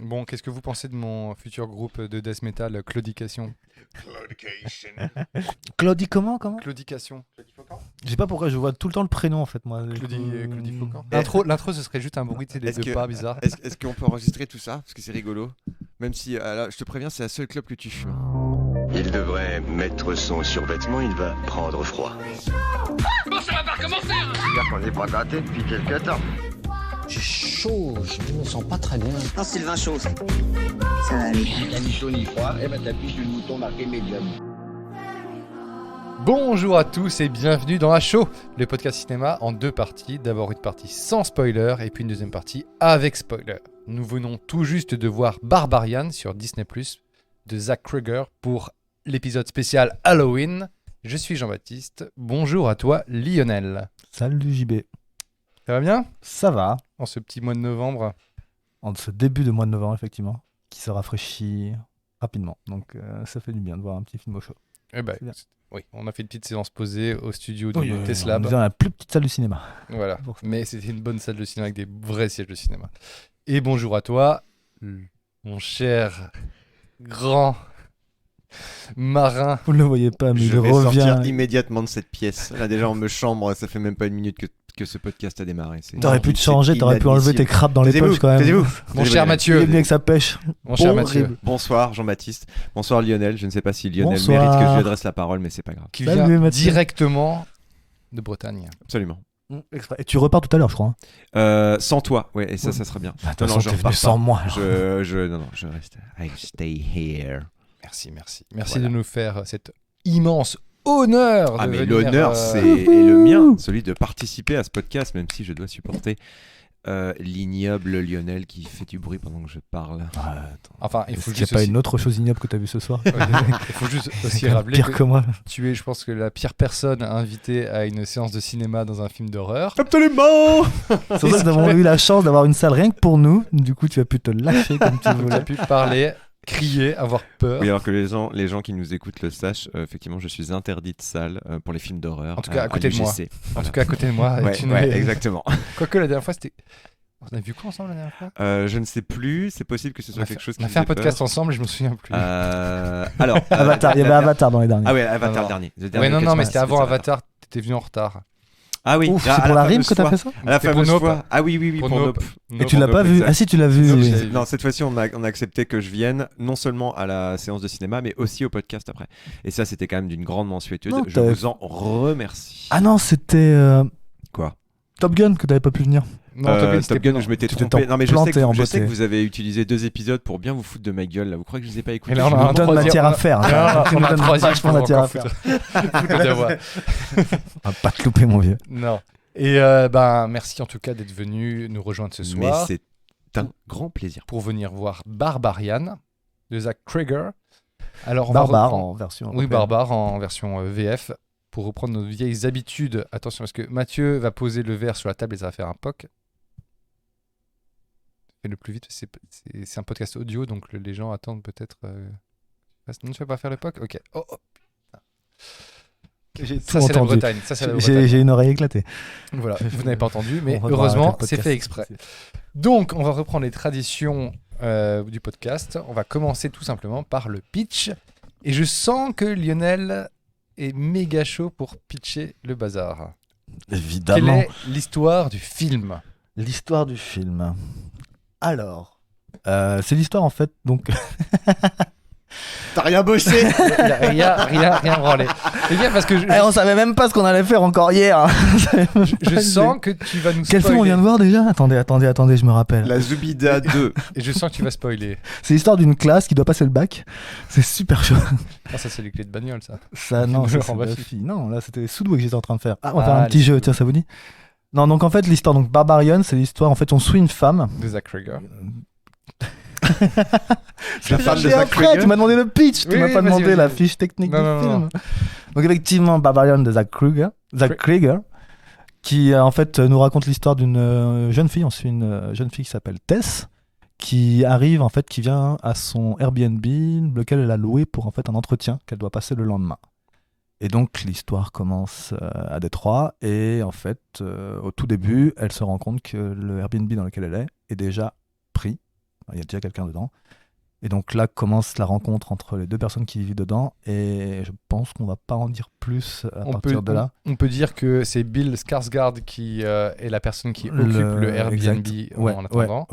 Bon, qu'est-ce que vous pensez de mon futur groupe de death metal, Claudication? Claudie comment Claudication. Je sais pas pourquoi je vois tout le temps le prénom en fait moi. Claudifocant. Eh, L'intro, ce serait juste un bruit de pas bizarre. Est-ce qu'on peut enregistrer tout ça? Parce que c'est rigolo. Même si, là, je te préviens, c'est la seule clope que tu fumes. Il devrait mettre son survêtement, il va prendre froid. Bon, ça va pas recommencer, hein. C'est-à-dire qu'on n'est pas gâté depuis quelques temps. J'ai chaud, je me sens pas très bien. Non, Sylvain chaud. Ça va aller. Ni chaud ni froid, et ben t'appuies sur le bouton marqué médium. Bonjour à tous et bienvenue dans la show, le podcast cinéma en deux parties. D'abord une partie sans spoiler et puis une deuxième partie avec spoiler. Nous venons tout juste de voir Barbarian sur Disney+, de Zach Cregger pour l'épisode spécial Halloween. Je suis Jean-Baptiste. Bonjour à toi Lionel. Salut JB. Ça va bien Ça va. en ce petit mois de novembre? En ce début de mois de novembre effectivement, qui se rafraîchit rapidement. Donc ça fait du bien de voir un petit film au chaud. Eh ben, C'est bien. oui, on a fait une petite séance posée au studio Oui, de Tesla. on est dans la plus petite salle du cinéma. Voilà, Pour ça. mais c'était une bonne salle de cinéma avec des vrais sièges de cinéma. Et bonjour à toi, mon cher grand marin. Vous ne le voyez pas mais Je il vais revient. sortir immédiatement de cette pièce. Là, déjà, on me chambre, ça fait même pas une minute que ce podcast a démarré. T'aurais pu te changer, t'aurais pu enlever tes crabes dans les Taisez-vous, poches quand même. taisez-vous. Mon cher Il est Mathieu. venu avec sa pêche. Mon cher Mathieu. Horrible. Bonsoir Jean-Baptiste. Bonsoir Lionel. Je ne sais pas si Lionel Bonsoir. mérite que je lui adresse la parole, mais c'est pas grave. Qui Salut, vient Mathieu. directement de Bretagne. Absolument. Exprès. Et tu repars tout à l'heure je crois. Sans toi, ouais, et ça sera bien. De toute Non, façon je t'es venu repars sans pas. moi. alors. Je reste. I stay here. Merci Voilà. de nous faire cet immense honneur. Ah de mais venir, l'honneur c'est et le mien, celui de participer à ce podcast, même si je dois supporter l'ignoble Lionel qui fait du bruit pendant que je parle. Ah, attends. Enfin, il Est-ce faut qu'il n'y a juste pas aussi... une autre chose ignoble que t'as vu ce soir? Il faut juste aussi C'est rappeler pire que que moi. tu es, je pense que la pire personne invitée à une séance de cinéma dans un film d'horreur. Absolument. C'est pour ça que nous avons eu la chance d'avoir une salle rien que pour nous. Du coup, tu as pu te lâcher comme tu Tu as voulais. pu parler, crier, avoir peur. Oui, alors que les gens qui nous écoutent le sachent, effectivement, je suis interdit de salle pour les films d'horreur. En tout cas, à côté de moi. l'UGC. En tout cas, à côté de moi. Ouais, tu ne- ouais, exactement. Quoique la dernière fois, c'était... On a vu quoi ensemble la dernière fois? Je ne sais plus, c'est possible que ce soit quelque chose qui On a vous fait un ait podcast peur. ensemble, je me souviens plus. Alors, Avatar, il y avait Avatar dans les derniers. Ah ouais, Avatar Non, non. dernier. Le Ouais, dernier non, auquel non, je mais pense, c'était avant ça. Avatar, t'étais venu en retard. Ah oui, Ouf, à c'est pour la rime fameuse que t'as fois. fait ça? À la C'était pour fameuse Nope. fois. Ah oui, pour Nope. Et tu l'as pas vu? Ah si, tu l'as vu. Nope, oui. j'avais vu. Non, cette fois-ci, on a accepté que je vienne non seulement à la séance de cinéma, mais aussi au podcast après. Et ça, c'était quand même d'une grande mensuétude. Non, Je t'avais- vous en remercie. Ah non, c'était Quoi? Top Gun que t'avais pas pu venir. Non, Top Gun, Top c'était Gun, non. je m'étais Tu t'es trompé. Non, mais je sais, planté en je sais que beauté. vous avez utilisé 2 épisodes pour bien vous foutre de ma gueule. Là, vous croyez que je les ai pas écoutés? Et là, on Je a me un On donne troisième- matière à faire. on On a un donne troisième vachement pour matière à encore faire. foutre de voix. On va pas te louper, mon vieux. Non. Et merci en tout cas d'être venu nous rejoindre ce Mais soir c'est un grand plaisir. pour venir voir Barbarian de Zach Cregger. Alors, on va Barbare reprendre- en version. Oui, européenne. Barbare en version VF. Pour reprendre nos vieilles habitudes. Attention, parce que Mathieu va poser le verre sur la table et ça va faire un POC. Fais-le plus vite, c'est un podcast audio, donc les gens attendent peut-être... Non, tu vas pas faire le POC? Ok. Oh, oh. J'ai Ça, tout c'est la entendu. Bretagne. Ça, c'est la Bretagne. J'ai une oreille éclatée. Voilà, vous n'avez pas entendu, mais On va heureusement, voir avec le c'est podcast. fait exprès. Donc, on va reprendre les traditions du podcast. On va commencer tout simplement par le pitch. Et je sens que Lionel est méga chaud pour pitcher le bazar. Quelle Évidemment. est l'histoire du film? L'histoire du film. Alors, c'est l'histoire en fait. Donc, T'as rien bossé? Rien branlé. Les gars, parce que on savait même pas ce qu'on allait faire encore hier. je sens que tu vas nous Quel film on vient de voir déjà? Attendez, je me rappelle. La Zubida 2. Et je sens que tu vas spoiler. C'est l'histoire d'une classe qui doit passer le bac. C'est super chaud. Ah, ça, c'est les clés de bagnole, ça. Ça, non, Je ça, c'est rends ma ma fille. Non, là, c'était Soudou que j'étais en train de faire. Ah, on va faire Ah, un petit les jeu, Soudou. tiens, ça vous dit? Non, donc en fait, l'histoire, donc Barbarian, c'est l'histoire, en fait, on suit une femme. De Zach Cregger. La femme de J'ai Zach après, Cregger. tu m'as demandé le pitch, tu Oui, m'as oui, pas vas-y, demandé vas-y, la vas-y. fiche technique Non, du non, film. Donc effectivement, Barbarian de Zach Cregger, qui en fait nous raconte l'histoire d'une jeune fille. On suit une jeune fille qui s'appelle Tess, qui arrive en fait, qui vient à son Airbnb, lequel elle a loué pour en fait un entretien qu'elle doit passer le lendemain. Et donc l'histoire commence à Détroit et en fait au tout début, elle se rend compte que le Airbnb dans lequel elle est déjà pris il y a déjà quelqu'un dedans. Et donc là commence la rencontre entre les deux personnes qui vivent dedans, et je pense qu'on va pas en dire plus à partir de là. On peut dire que c'est Bill Skarsgård qui est la personne qui occupe le Airbnb en attendant,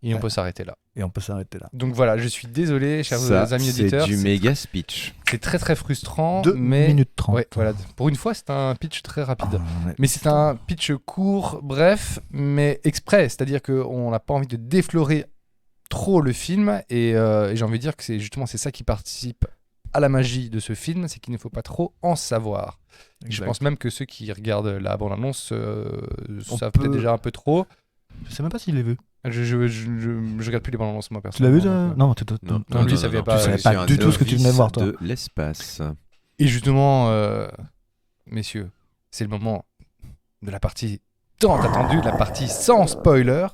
et on peut s'arrêter là. Et on peut s'arrêter là. Donc voilà, je suis désolé, chers amis c'est auditeurs. du méga speech. C'est très très frustrant. 2 mais... minutes 30. Ouais, voilà. Pour une fois, c'est un pitch très rapide. Ouais. Mais c'est un pitch court, bref, mais exprès. C'est-à-dire qu'on n'a pas envie de déflorer trop le film, et j'ai envie de dire que c'est ça qui participe à la magie de ce film, c'est qu'il ne faut pas trop en savoir. Je pense même que ceux qui regardent la bande-annonce savent peut-être déjà un peu trop. Je sais même pas s'il l'a vu. Je regarde plus les bandes-annonces, moi, Tu l'as personnellement. vu donc, Non, lui, ça savait pas. Tu savais pas du tout ce que tu venais de voir, toi. De l'espace. Et justement, messieurs, c'est le moment de la partie tant attendue, la partie sans spoiler.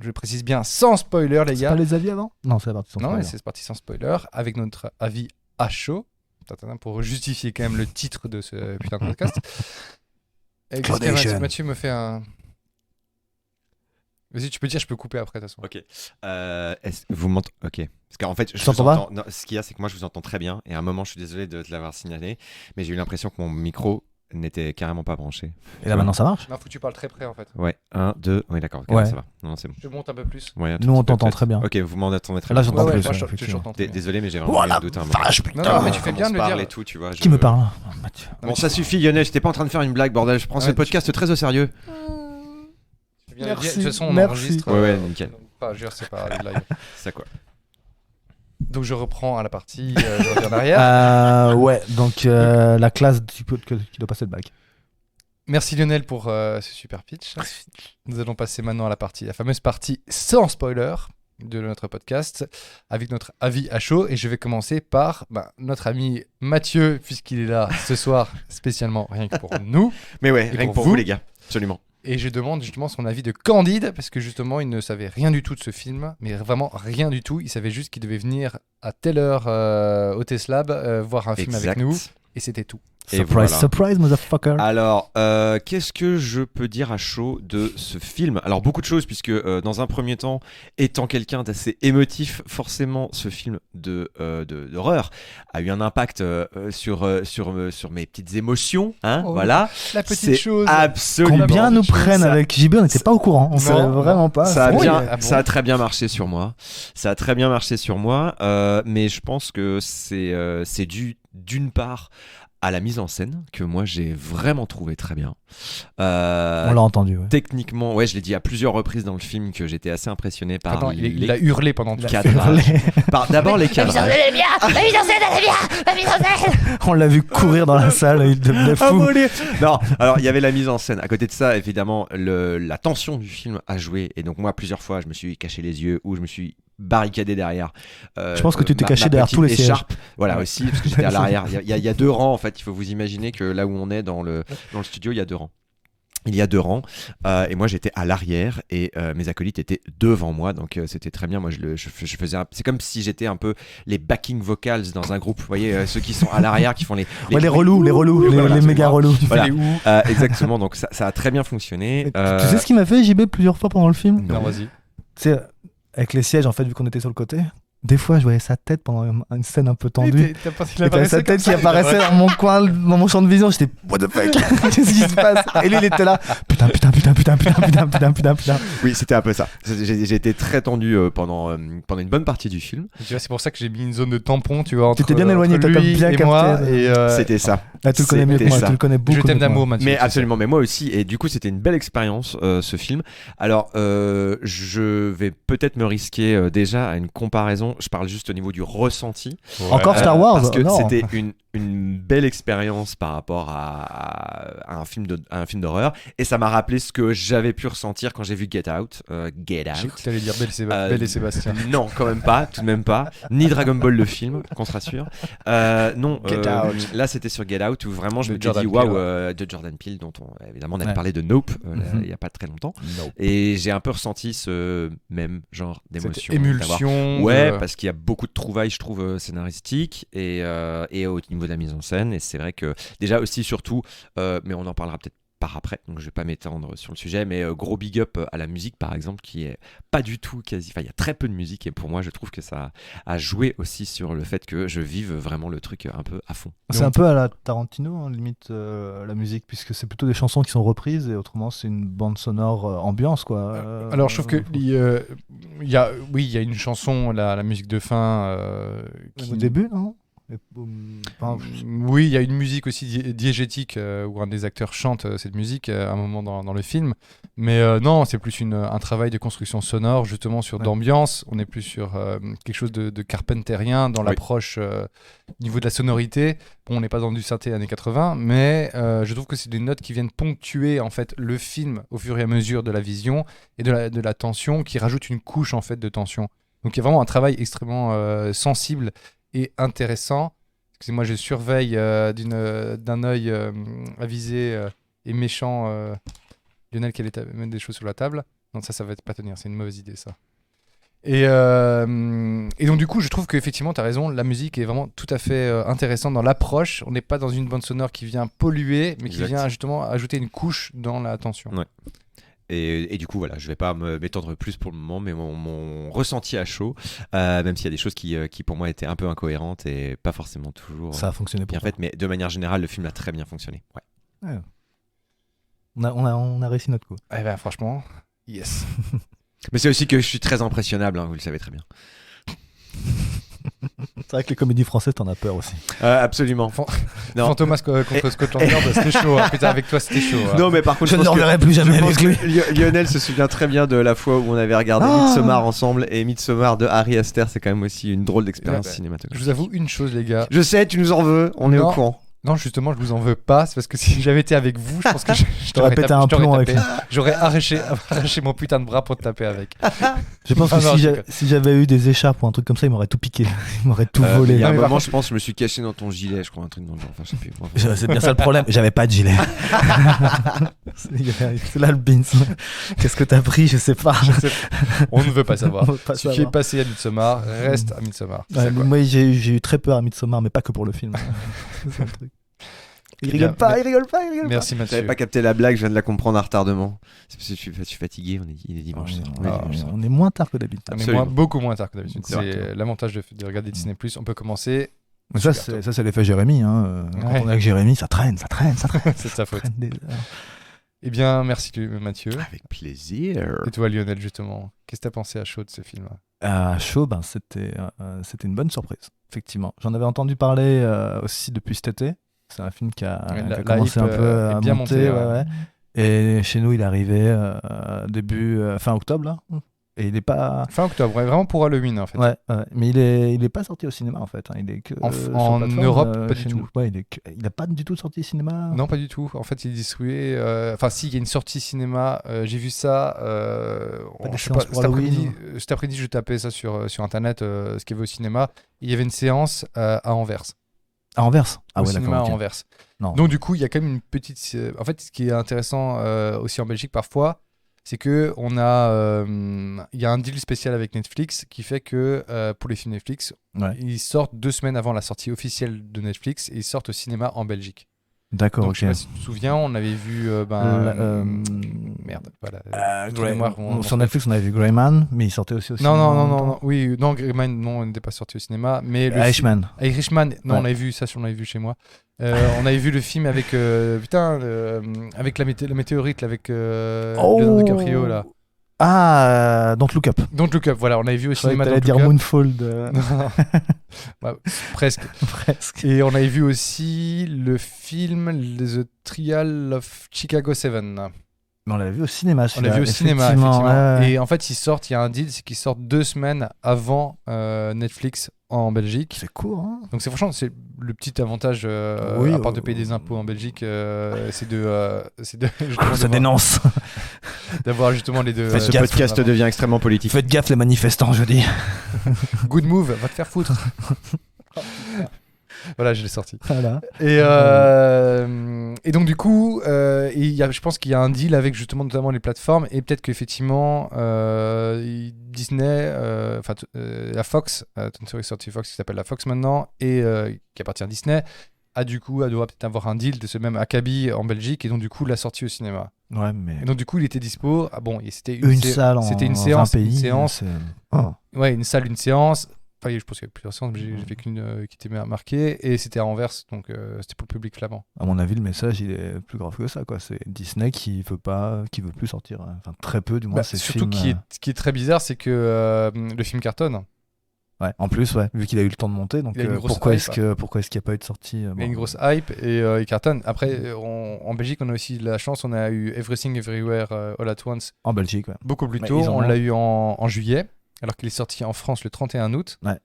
Je précise bien sans spoiler, les C'est gars. pas les avis avant ? Non, c'est la partie sans Non, spoiler. c'est parti sans spoiler, avec notre avis à chaud, pour justifier quand même le titre de ce putain de podcast. Et qu'est-ce que Mathieu me fait un... Vas-y, tu peux dire, je peux couper après, de toute façon. Ok. Vous m'entendez? Ok. Parce qu'en fait, je t'entends vous pas entends. Non, ce qu'il y a, c'est que moi, je vous entends très bien. Et à un moment, je suis désolé de te l'avoir signalé, mais j'ai eu l'impression que mon micro n'était carrément pas branché. Et là maintenant ça marche ? Non, faut que tu parles très près, en fait. Ouais. 1, 2. Oui, d'accord. ok, Ouais. ça va. Non, c'est bon. Je monte un peu plus. Ouais, un tout Nous, on petit peu, t'entend peut-être. très bien. Ok, vous m'entendez très Là, bien. j'entends Ouais, plus. moi, je effectivement. t'entends. très bien. Désolé, mais j'ai vraiment Oh eu la un doute à un moment. vache, Non, putain. mais tu fais bien de le parle dire. et tout, tu vois. Qui me parle là Mathieu. Bon, ça suffit, Lionel. J'étais pas en train de faire une blague, bordel. Je prends ce Ouais, podcast très au sérieux. Tu viens de le dire. Merci, De toute façon, on merci. enregistre. Ouais, nickel. Pas, je veux dire, c'est pas live. Ça quoi? Donc, je reprends à la partie, je reviens en arrière. Ouais, donc la classe qui doit passer le bac. Merci Lionel pour ce super pitch. Nous allons passer maintenant à la fameuse partie sans spoiler de notre podcast, avec notre avis à chaud. Et je vais commencer par notre ami Mathieu, puisqu'il est là ce soir, spécialement rien que pour nous. Mais ouais, Et rien que pour pour vous vous, les gars. Absolument. Et je demande justement son avis de candide, parce que justement, il ne savait rien du tout de ce film, mais vraiment rien du tout. Il savait juste qu'il devait venir à telle heure au Teslab voir un film avec nous, et c'était tout. Et Surprise, voilà. surprise, motherfucker. Alors, qu'est-ce que je peux dire à chaud de ce film? Alors, beaucoup de choses, puisque dans un premier temps, étant quelqu'un d'assez émotif, forcément, ce film d'horreur a eu un impact sur mes petites émotions. Hein, Oh, voilà. La petite C'est chose. absolument. Combien nous prennent ça- avec JB, on n'était pas au courant. On Non, savait vraiment pas. Ça a, bon, bien, il y a- ah bon. ça a très bien marché sur moi. Ça a très bien marché sur moi, mais je pense que c'est dû d'une part à la mise en scène que moi j'ai vraiment trouvé très bien. On l'a entendu. Ouais. Techniquement, ouais, je l'ai dit à plusieurs reprises dans le film que j'étais assez impressionné par Attends, les il a hurlé pendant tout le film. cadrages. D'abord les cadrages. elle est bien. La mise en scène, elle est bien. La mise en scène. On l'a vu courir dans la salle, il devenait fou. Non, alors il y avait la mise en scène. À côté de ça, évidemment, la tension du film a joué. Et donc moi, plusieurs fois, je me suis caché les yeux ou je me suis barricadé derrière. Je pense que tu t'es ma caché derrière petite tous les sièges. écharpe. Voilà, aussi, parce que j'étais à l'arrière. Il y a deux rangs, en fait. Il faut vous imaginer que là où on est dans le studio, il y a deux rangs. Il y a deux rangs et moi j'étais à l'arrière et mes acolytes étaient devant moi, donc c'était très bien. Moi je faisais c'est comme si j'étais un peu les backing vocals dans un groupe, vous voyez, ceux qui sont à l'arrière qui font les Ouais, les relous, Voilà, les méga relous. Voilà. Les où exactement, donc ça a très bien fonctionné. Tu sais ce qu'il m'a fait JB plusieurs fois pendant le film? Non, vas-y. Tu sais, avec les sièges, en fait, vu qu'on était sur le côté, des fois je voyais sa tête pendant une scène un peu tendue. Et t'avais sa tête qui apparaissait dans mon coin, dans mon champ de vision. J'étais, what the fuck? Qu'est-ce qui se passe? Et lui, il était là. Putain. Oui, c'était un peu ça. J'ai été très tendu pendant une bonne partie du film. Tu vois, c'est pour ça que j'ai mis une zone de tampon, tu vois, entre, T'étais bien éloigné, entre t'as comme lui bien et capté. moi. Et, C'était ça. Ah, tu le connais mieux que moi, C'était ça. tu le connais beaucoup. je t'aime mieux que moi. d'amour, Mathieu. Mais tu sais. absolument, mais moi aussi. Et du coup, c'était une belle expérience, ce film. Alors, je vais peut-être me risquer déjà à une comparaison. Je parle juste au niveau du ressenti. Encore Star Wars? Parce que Non. c'était une belle expérience par rapport à un film d'horreur. Et ça m'a rappelé ce que j'avais pu ressentir quand j'ai vu Get Out. Get J'ai cru Out. que t'allais dire Belle et Sébastien. Non, quand même pas, tout de même pas. Ni Dragon Ball le film, qu'on se rassure. Non, Get Out. là c'était sur Get Out où vraiment je De me suis Jordan dit waouh, Peele, de Jordan Peele, dont évidemment on avait Ouais. parlé de Nope Mhm. il y a pas très longtemps. Et j'ai un peu ressenti ce même genre d'émotion. Cette émulsion. Ouais, de- parce qu'il y a beaucoup de trouvailles, je trouve, scénaristiques et au niveau de la mise en scène. Et c'est vrai que déjà aussi, surtout, mais on en parlera peut-être par après, donc je vais pas m'étendre sur le sujet, mais gros big up à la musique par exemple, qui est pas du tout il y a très peu de musique, et pour moi je trouve que ça a joué aussi sur le fait que je vive vraiment le truc un peu à fond. C'est un peu à la Tarantino, hein, limite, la musique, puisque c'est plutôt des chansons qui sont reprises et autrement c'est une bande sonore ambiance, quoi. Alors je trouve que il y a une chanson, la musique de fin qui... Au début, non? Oui, il y a une musique aussi diégétique où un des acteurs chante cette musique à un moment dans le film. Mais non, c'est plus un travail de construction sonore, justement sur d'ambiance. On est plus sur quelque chose de carpenterien dans l'approche au niveau de la sonorité. Bon, on n'est pas dans du synthé années 80, mais je trouve que c'est des notes qui viennent ponctuer en fait le film au fur et à mesure de la vision et de la tension, qui rajoute une couche en fait de tension. Donc il y a vraiment un travail extrêmement sensible et intéressant. Excusez-moi, je surveille d'un œil avisé et méchant Lionel qui allait mettre des choses sur la table. Non, ça va pas tenir, c'est une mauvaise idée ça. Et donc du coup, je trouve qu'effectivement, tu as raison, la musique est vraiment tout à fait intéressante dans l'approche. On n'est pas dans une bande sonore qui vient polluer, mais qui vient justement ajouter une couche dans la tension. Ouais. Et du coup, voilà, je vais pas m'étendre plus pour le moment, mais mon ressenti à chaud, même s'il y a des choses qui pour moi étaient un peu incohérentes et pas forcément toujours ça a fonctionné bien faites, mais de manière générale, le film a très bien fonctionné. Ouais. On a réussi notre coup. Eh ben franchement, yes. Mais c'est aussi que je suis très impressionnable, hein, vous le savez très bien. C'est vrai que les comédies françaises, t'en as peur aussi. Absolument. Fantomas contre Scotland Yard, c'était chaud. Hein. Putain, avec toi, c'était chaud. Hein. Non, mais par contre, je ne reverrai plus jamais avec lui. Lionel se souvient très bien de la fois où on avait regardé Midsommar ensemble, et Midsommar de Ari Aster, c'est quand même aussi une drôle d'expérience cinématographique. Je vous avoue une chose, les gars. Je sais, tu nous en veux, on est au courant. Non, justement, je vous en veux pas. C'est parce que si j'avais été avec vous, je pense que je t'aurais pété un plomb avec lui. J'aurais arraché mon putain de bras pour te taper avec. Je pense que si j'avais eu des écharpes ou un truc comme ça, il m'aurait tout piqué. Il m'aurait tout volé. Il y a un moment, je pense que je me suis caché dans ton gilet, je crois, un truc dans le genre. Enfin, je sais plus. C'est bien ça le problème. J'avais pas de gilet. C'est là le beans. Qu'est-ce que t'as pris? Je sais pas. On ne veut pas savoir. Si tu es passé à Midsommar, reste à Midsommar. Moi, j'ai eu très peur à Midsommar, mais pas que pour le film. C'est un truc. Il rigole pas. Merci Mathieu. J'avais pas capté la blague, je viens de la comprendre à retardement. C'est parce que je suis fatigué, il est dimanche. On est moins tard que d'habitude. Beaucoup moins tard que d'habitude. C'est l'avantage de regarder Disney+. On peut commencer. Ça, c'est l'effet Jérémy. Hein. Quand on est avec Jérémy, ça traîne. C'est de sa faute. Eh bien, merci Mathieu. Avec plaisir. Et toi Lionel, justement, qu'est-ce que t'as pensé à chaud de ce film? À chaud, c'était une bonne surprise, effectivement. J'en avais entendu parler aussi depuis cet été. C'est un film qui a commencé un peu à bien monter. Ouais. Et chez nous, il est arrivé fin octobre, là. Et il est pas... Fin octobre, vraiment pour Halloween, en fait. Ouais. Mais il est pas sorti au cinéma, en fait. Hein. Il est que en Europe, pas du tout. Ouais, il a pas du tout sorti au cinéma. Non, pas du tout. En fait, il est distribué... Enfin, si, il y a une sortie cinéma. J'ai vu ça... cet après-midi, je tapais ça sur Internet, ce qu'il y avait au cinéma. Il y avait une séance à Anvers. À Anvers? Ah ouais, d'accord. À Anvers. Non. Donc, du coup, il y a quand même une petite... En fait, ce qui est intéressant aussi en Belgique, parfois, c'est que il y a un deal spécial avec Netflix qui fait que pour les films Netflix, ils sortent 2 semaines avant la sortie officielle de Netflix et ils sortent au cinéma en Belgique. D'accord. Donc, je sais pas si tu te souviens, on avait vu merde. Voilà. Sur Netflix, on avait vu Greyman, mais il sortait aussi au cinéma. Non. Oui, non, Greyman, non, on n'était pas sorti au cinéma, mais Irishman. Non, on avait vu ça, on l'avait vu chez moi. On avait vu le film avec avec la météorite, avec Leonardo DiCaprio là. Ah, Don't Look Up. Don't Look Up, voilà, on avait vu au cinéma. T'allais dire Moonfall. Presque. Et on avait vu aussi le film The Trial of Chicago 7. Mais on l'avait vu au cinéma. On l'a vu au cinéma, effectivement. Et en fait, il y a un deal, c'est qu'ils sortent 2 semaines avant Netflix en Belgique. C'est court, hein. Donc franchement, c'est le petit avantage, à part de payer des impôts en Belgique, c'est de ça dénonce. D'avoir justement les deux. Ce podcast devient extrêmement politique. Faites gaffe les manifestants, je dis. Good move, va te faire foutre. Voilà, je l'ai sorti. Voilà. Et donc du coup, je pense qu'il y a un deal avec justement notamment les plateformes et peut-être qu'effectivement Disney, la Fox, une série sortie Fox qui s'appelle la Fox maintenant et qui appartient à Disney, a du coup doit peut-être avoir un deal de ce même Akabi en Belgique et donc du coup l'a sorti au cinéma. Ouais, mais Et donc du coup il était dispo. Ah bon, et c'était une salle c'était une dans séance, un pays, une séance. Oh. Ouais, une salle, une séance. Enfin, je pense qu'il y a plusieurs séances, mais j'ai fait qu'une qui était marquée et c'était à Anvers, donc c'était pour le public flamand. À mon avis, le message il est plus grave que ça, quoi. C'est Disney qui veut plus sortir, enfin très peu du moins. Ces Surtout films, ce qui est très bizarre, c'est que le film cartonne. Ouais, en plus, ouais, vu qu'il a eu le temps de monter, donc Il y a une grosse pourquoi hype, est-ce qu'il n'y a pas eu de sortie Il y a bon. une grosse hype et il cartonne. Après, en Belgique, on a aussi de la chance, on a eu Everything Everywhere All at Once En Belgique, ouais. beaucoup plus Mais tôt. ils en On ont- l'a eu en juillet, alors qu'il est sorti en France le 31 août. Ouais.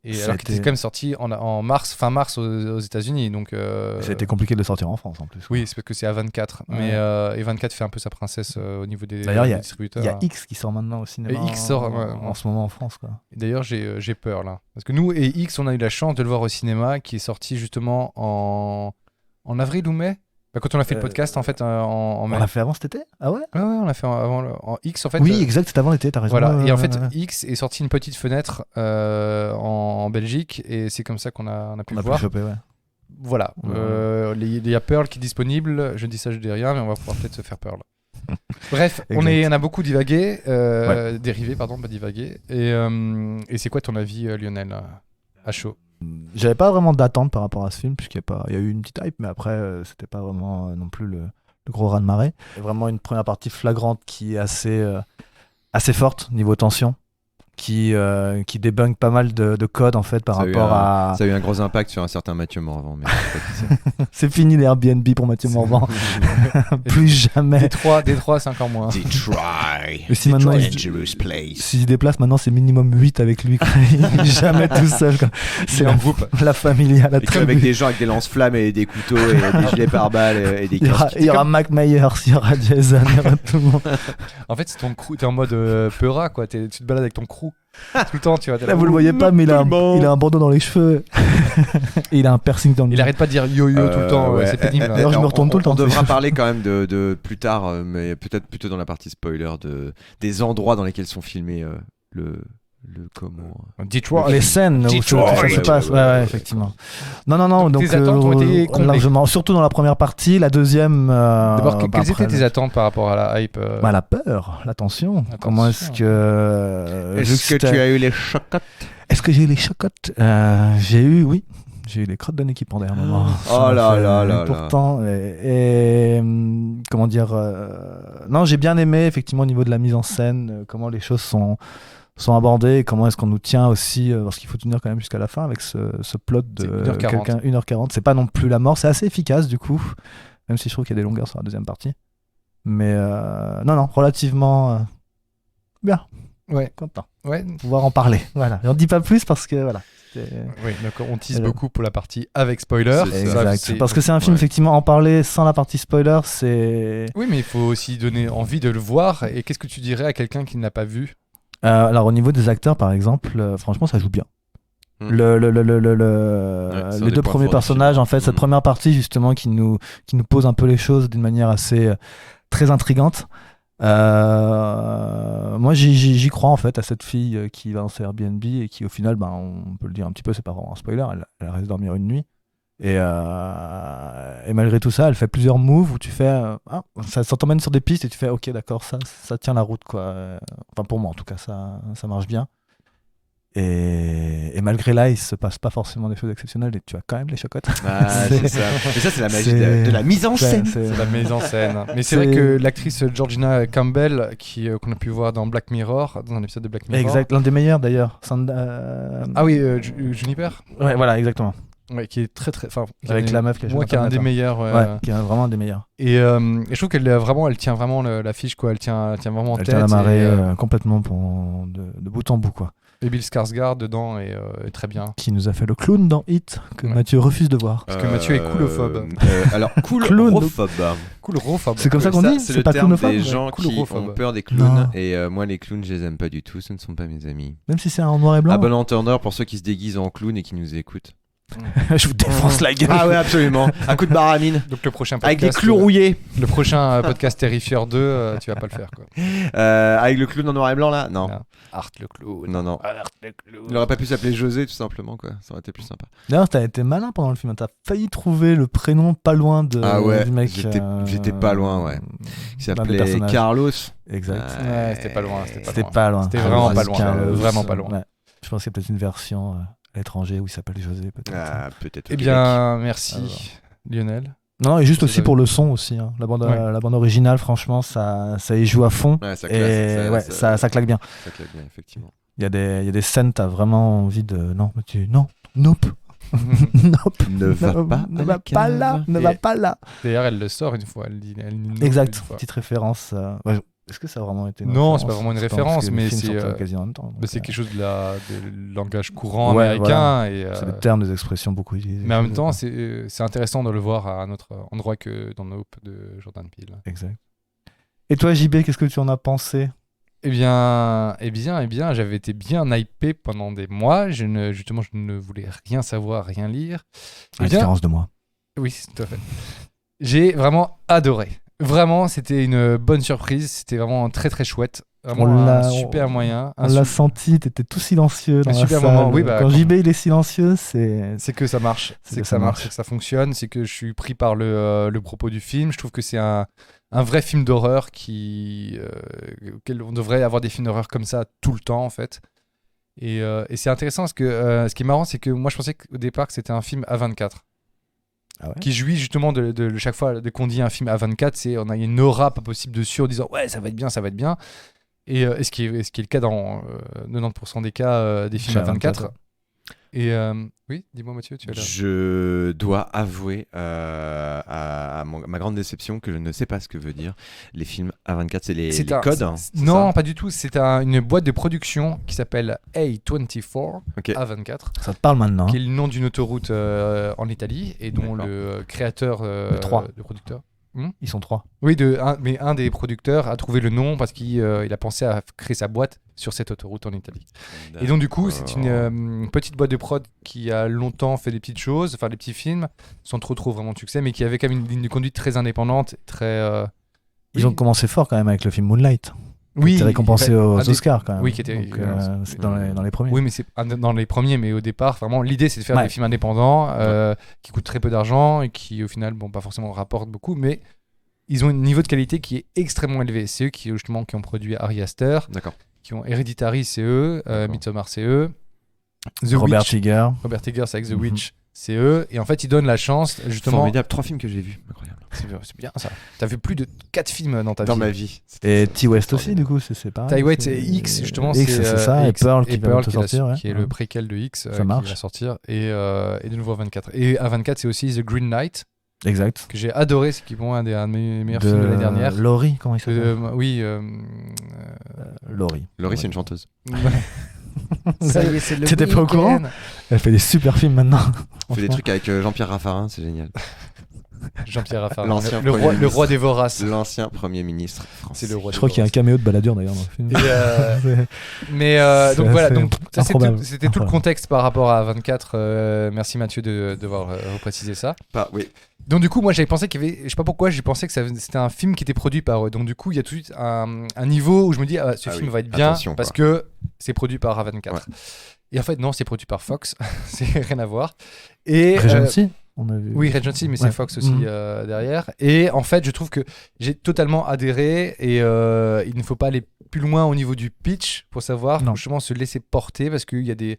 Et Ça alors a qu'il était été- quand même sorti en mars, fin mars aux États-Unis. Donc, Ça a été compliqué de le sortir en France en plus. oui, c'est parce que c'est A24. Ouais. Mais et 24 fait un peu sa princesse au niveau des D'ailleurs, des distributeurs. Il y a X qui sort maintenant au cinéma. Et X sort, ouais, en ce moment en France, quoi. Et d'ailleurs, j'ai peur là. Parce que nous et X, on a eu la chance de le voir au cinéma, qui est sorti justement en avril ou mai. Bah, quand on a fait le podcast, en fait, en mai. On l'a fait avant cet été? Ah ouais? Ouais, on l'a fait avant en X, en fait. Oui, exact, c'était avant l'été, t'as raison. Voilà. Ouais, Et en ouais, fait, ouais. X est sorti une petite fenêtre en Belgique, et c'est comme ça qu'on a pu On le a pu le voir. choper, ouais. Voilà. Ouais. Il y a Pearl qui est disponible. Je dis ça, je dis rien, mais on va pouvoir peut-être se faire Pearl. Bref, Exact. on a beaucoup divagué, dérivé, pardon, pas divagué. Et c'est quoi ton avis, Lionel, à chaud? J'avais pas vraiment d'attente par rapport à ce film, puisqu'il y a eu une petite hype, mais après, c'était pas vraiment non plus le gros raz-de-marée. Il y a vraiment une première partie flagrante qui est assez forte niveau tension, qui débunk pas mal de codes en fait par Ça a eu rapport à. Ça a eu un gros impact sur un certain Mathieu Morvan. Mais je sais pas qui c'est. C'est fini les Airbnb pour Mathieu Morvan. Plus jamais. Détroit, c'est encore moins. Detroit. Mais si maintenant il Dangerous place. s'il se déplace, maintenant c'est minimum 8 avec lui. Quoi. Il est jamais tout seul. Quoi. C'est en groupe. la familiale. La Et que avec des gens avec des lance-flammes et des couteaux et des gilets pars-balles et des casques. il y aura Mac Myers, il y aura Jason, il y aura tout le monde. En fait, c'est ton crew. T'es en mode peura, quoi. Tu te balades avec ton crew tout le temps, tu vois. t'es Là, là, vous le voyez pas, mais il a un bandeau dans les cheveux. Et il a un piercing dans le Il arrête pas de dire yo-yo tout le temps. Ouais. C'est pénible. D'ailleurs, je me retourne tout le temps. On devra parler quand même de plus tard, mais peut-être plutôt dans la partie spoiler, des endroits dans lesquels sont filmés le comment. Detroit. Les scènes où Detroit, ça se passe, ouais, effectivement. Non, donc tes attentes ont été comblées. largement, surtout dans la première partie, la deuxième. D'abord, quelles étaient tes attentes attentes par rapport à la hype La peur, la tension. Comment est-ce que. Est-ce que tu as eu les chocottes? Est-ce que j'ai eu les chocottes J'ai eu les crottes d'un équipe pendant un moment. Oh là là là. Pourtant, comment dire non, j'ai bien aimé effectivement au niveau de la mise en scène, comment les choses sont abordées, comment est-ce qu'on nous tient aussi, parce qu'il faut tenir quand même jusqu'à la fin avec ce plot de C'est 1h40. 1h40. C'est pas non plus la mort, c'est assez efficace du coup, même si je trouve qu'il y a des longueurs sur la deuxième partie. Mais non, relativement bien. Ouais. Content. Ouais. Pouvoir en parler. Voilà. J'en dis pas plus parce que voilà. Oui, donc on tease Voilà. beaucoup pour la partie avec spoiler. C'est Exact. c'est- Parce que c'est un film, ouais. effectivement, en parler sans la partie spoiler, c'est. Oui, mais il faut aussi donner envie de le voir. Et qu'est-ce que tu dirais à quelqu'un qui ne l'a pas vu? Alors, au niveau des acteurs, par exemple, franchement, ça joue bien. Mm. C'est un les des deux points premiers forts personnages, du film. en fait, cette Mm. première partie, justement, qui nous pose un peu les choses d'une manière assez très intrigante. Moi, j'y crois, en fait, à cette fille qui va dans ce Airbnb et qui, au final, on peut le dire un petit peu, c'est pas vraiment un spoiler, elle reste dormir une nuit. Et malgré tout ça, elle fait plusieurs moves où tu fais. Ça t'emmène sur des pistes et tu fais ok, d'accord, ça tient la route, quoi. Enfin, pour moi, en tout cas, ça marche bien. Et malgré là, il se passe pas forcément des choses exceptionnelles et tu as quand même les chocottes. Ah, c'est ça. Mais ça, c'est la magie de la mise en scène. C'est la mise en scène. Mais c'est C'est- vrai que l'actrice Georgina Campbell, qu'on a pu voir dans Black Mirror, dans un épisode de Black Mirror. Exact, l'un des meilleurs d'ailleurs. Ah oui, Juniper. Ouais, voilà, exactement. Ouais, qui est très très. Enfin, Avec la meuf qui a joué moi, dans qui est un des Terminator. meilleurs. Ouais, qui est vraiment un des meilleurs. Et je trouve elle tient vraiment l'affiche, quoi. Elle tient vraiment en Elle tête. tient la marée et, complètement de bout en bout, quoi. et Bill Skarsgård dedans est très bien. Qui nous a fait le clown dans Hit, que Ouais. Mathieu refuse de voir. Parce que Mathieu est coolophobe. Alors, Clown. coolophobe. Cool rophobe. C'est comme ça qu'on dit. C'est C'est le pas terme clownophobe. des gens qui Coolophobe. ont peur des clowns. Non. Et moi, les clowns, je les aime pas du tout. Ce ne sont pas mes amis. Même si c'est en noir et blanc. À bon entendeur pour ceux qui se déguisent en clown et qui nous écoutent. Je vous défonce la gueule. Ah ouais, absolument. Un coup de baramine. Donc le prochain Avec podcast, des clous rouillés. le prochain podcast Terrifier 2, tu vas pas le faire quoi. Avec le clown en noir et blanc là. Non. Art le clown. Non. Art le clown. Il aurait pas pu s'appeler José tout simplement quoi. Ça aurait été plus sympa. D'ailleurs, t'as été malin pendant le film. T'as failli trouver le prénom pas loin de, Ah ouais. du mec. J'étais pas loin, ouais. Il d'un des s'appelait personnages. Carlos. Exact. Ouais, c'était pas loin. C'était pas loin. C'était vraiment Ah, pas loin. Carlos, Vraiment pas loin. ouais. Je pense qu'il y a peut-être une version à l'étranger où il s'appelle José, peut-être. Ah, peut-être. Eh bien, merci Lionel. Non, et juste C'est aussi vrai. pour le son aussi. Hein. La bande originale, franchement, ça y joue à fond. Ouais, ça Et classe. ouais, ça claque bien. Ça claque bien, effectivement. Il y a des scènes, t'as vraiment envie de. Non, nope. Nope. Ne va pas. Ne va pas là. Ne va pas là. D'ailleurs, elle le sort une fois. Elle dit non Exact. une fois. Petite référence. Ouais, est-ce que ça a vraiment été une Non, référence c'est pas vraiment une Je pense référence, que le mais film c'est, sortait quasi en même temps. donc, Mais c'est quelque chose de langage courant Ouais, américain. Et, c'est des termes, des expressions beaucoup utilisées. mais en même temps, c'est intéressant de le voir à un autre endroit que dans Nope de Jordan Peele. Exact. Et toi, JB, qu'est-ce que tu en as pensé? Eh bien, j'avais été bien hypé pendant des mois. Justement, je ne voulais rien savoir, rien lire. À la bien, différence de moi. oui, tout à fait. J'ai vraiment adoré. Vraiment, c'était une bonne surprise. C'était vraiment très très chouette. Vraiment un super moyen. On l'a senti, t'étais tout silencieux dans Un la super salle. moment, oui, bah, quand quand- JB il est silencieux, c'est C'est que ça marche. C'est que ça marche, c'est que ça fonctionne. C'est que je suis pris par le propos du film. Je trouve que c'est un vrai film d'horreur auquel on devrait avoir des films d'horreur comme ça tout le temps en fait. Et c'est intéressant parce que ce qui est marrant, c'est que moi je pensais au départ que c'était un film A24. Ah ouais Qui jouit justement de chaque fois dès qu'on dit un film A24, on a une aura pas possible dessus en disant ouais, ça va être bien, ça va être bien. Et ce qui est le cas dans 90% des cas des films A24. Et oui, dis-moi Mathieu, tu as l'air. Je dois avouer à ma grande déception que je ne sais pas ce que veut dire les films A24, c'est les codes. Hein, non, pas du tout. C'est une boîte de production qui s'appelle A24, Ok. A24, Ça te parle maintenant. qui Hein. est le nom d'une autoroute en Italie et dont D'accord. le créateur, trois. le producteur. Ils sont 3. Oui, mais un des producteurs a trouvé le nom parce qu'il a pensé à créer sa boîte sur cette autoroute en Italie. Et donc du coup, c'est une petite boîte de prod qui a longtemps fait des petites choses, enfin des petits films, sans trop vraiment de succès, mais qui avait quand même une ligne de conduite très indépendante, très... Ils ont commencé fort quand même avec le film Moonlight. oui, Qui était récompensé aux Oscars quand même. Oui, qui était... Donc, c'est dans les premiers. Oui, mais c'est dans les premiers, mais au départ, vraiment, l'idée c'est de faire Ouais. des films indépendants qui coûtent très peu d'argent et qui au final, bon, pas forcément rapportent beaucoup, mais ils ont un niveau de qualité qui est extrêmement élevé. C'est eux qui ont produit Ari Aster, D'accord. qui ont Hereditary, c'est eux, Midsommar, c'est eux, The Robert Witch, Eggers. Robert Eggers avec The Mhm. Witch, c'est eux, et en fait ils donnent la chance justement. Formidable, 3 films que j'ai vus, incroyable. C'est bien ça. T'as vu plus de 4 films dans ta Dans vie. ma vie. Et T. West aussi, du coup, c'est pareil. Ty West et X, justement, X, c'est ça. X, Et Pearl qui va bientôt qui est la- sortir. ouais. qui est le préquel de X Ça qui marche. va sortir, et de nouveau A24. Et A24, c'est aussi The Green Knight, Exact. que j'ai adoré, c'est qui est pour moi un de mes meilleurs films de l'année dernière. Laurie, comment il s'appelle Oui, Laurie. Laurie, c'est une chanteuse. ça y est, c'est le T'étais pas au courant week-end. Elle fait des super films maintenant. On fait des trucs avec Jean-Pierre Raffarin, c'est génial. Jean-Pierre Raffarin, L'ancien le Premier roi ministre. des Voraces. L'ancien Premier ministre français. C'est le roi Je des crois qu'il y a un Voraces. caméo de Balladur d'ailleurs dans le film. Et, mais C'est donc voilà, assez donc ça, improbable. c'était tout le contexte par rapport à 24. Merci Mathieu de devoir repréciser ça. Oui. Donc du coup, moi j'avais pensé qu'il y avait, je sais pas pourquoi, j'ai pensé que c'était un film qui était produit par eux. Donc du coup, il y a tout de suite un niveau où je me dis ce film va être bien attention, parce quoi. que c'est produit par A24. Ouais. Et en fait non, c'est produit par Fox, c'est rien à voir. Et Regency, on a vu. oui, Regency, mais Ouais. c'est Fox aussi Mhm. derrière. Et en fait, je trouve que j'ai totalement adhéré et il ne faut pas aller plus loin au niveau du pitch pour savoir Non. justement se laisser porter parce qu'il y a des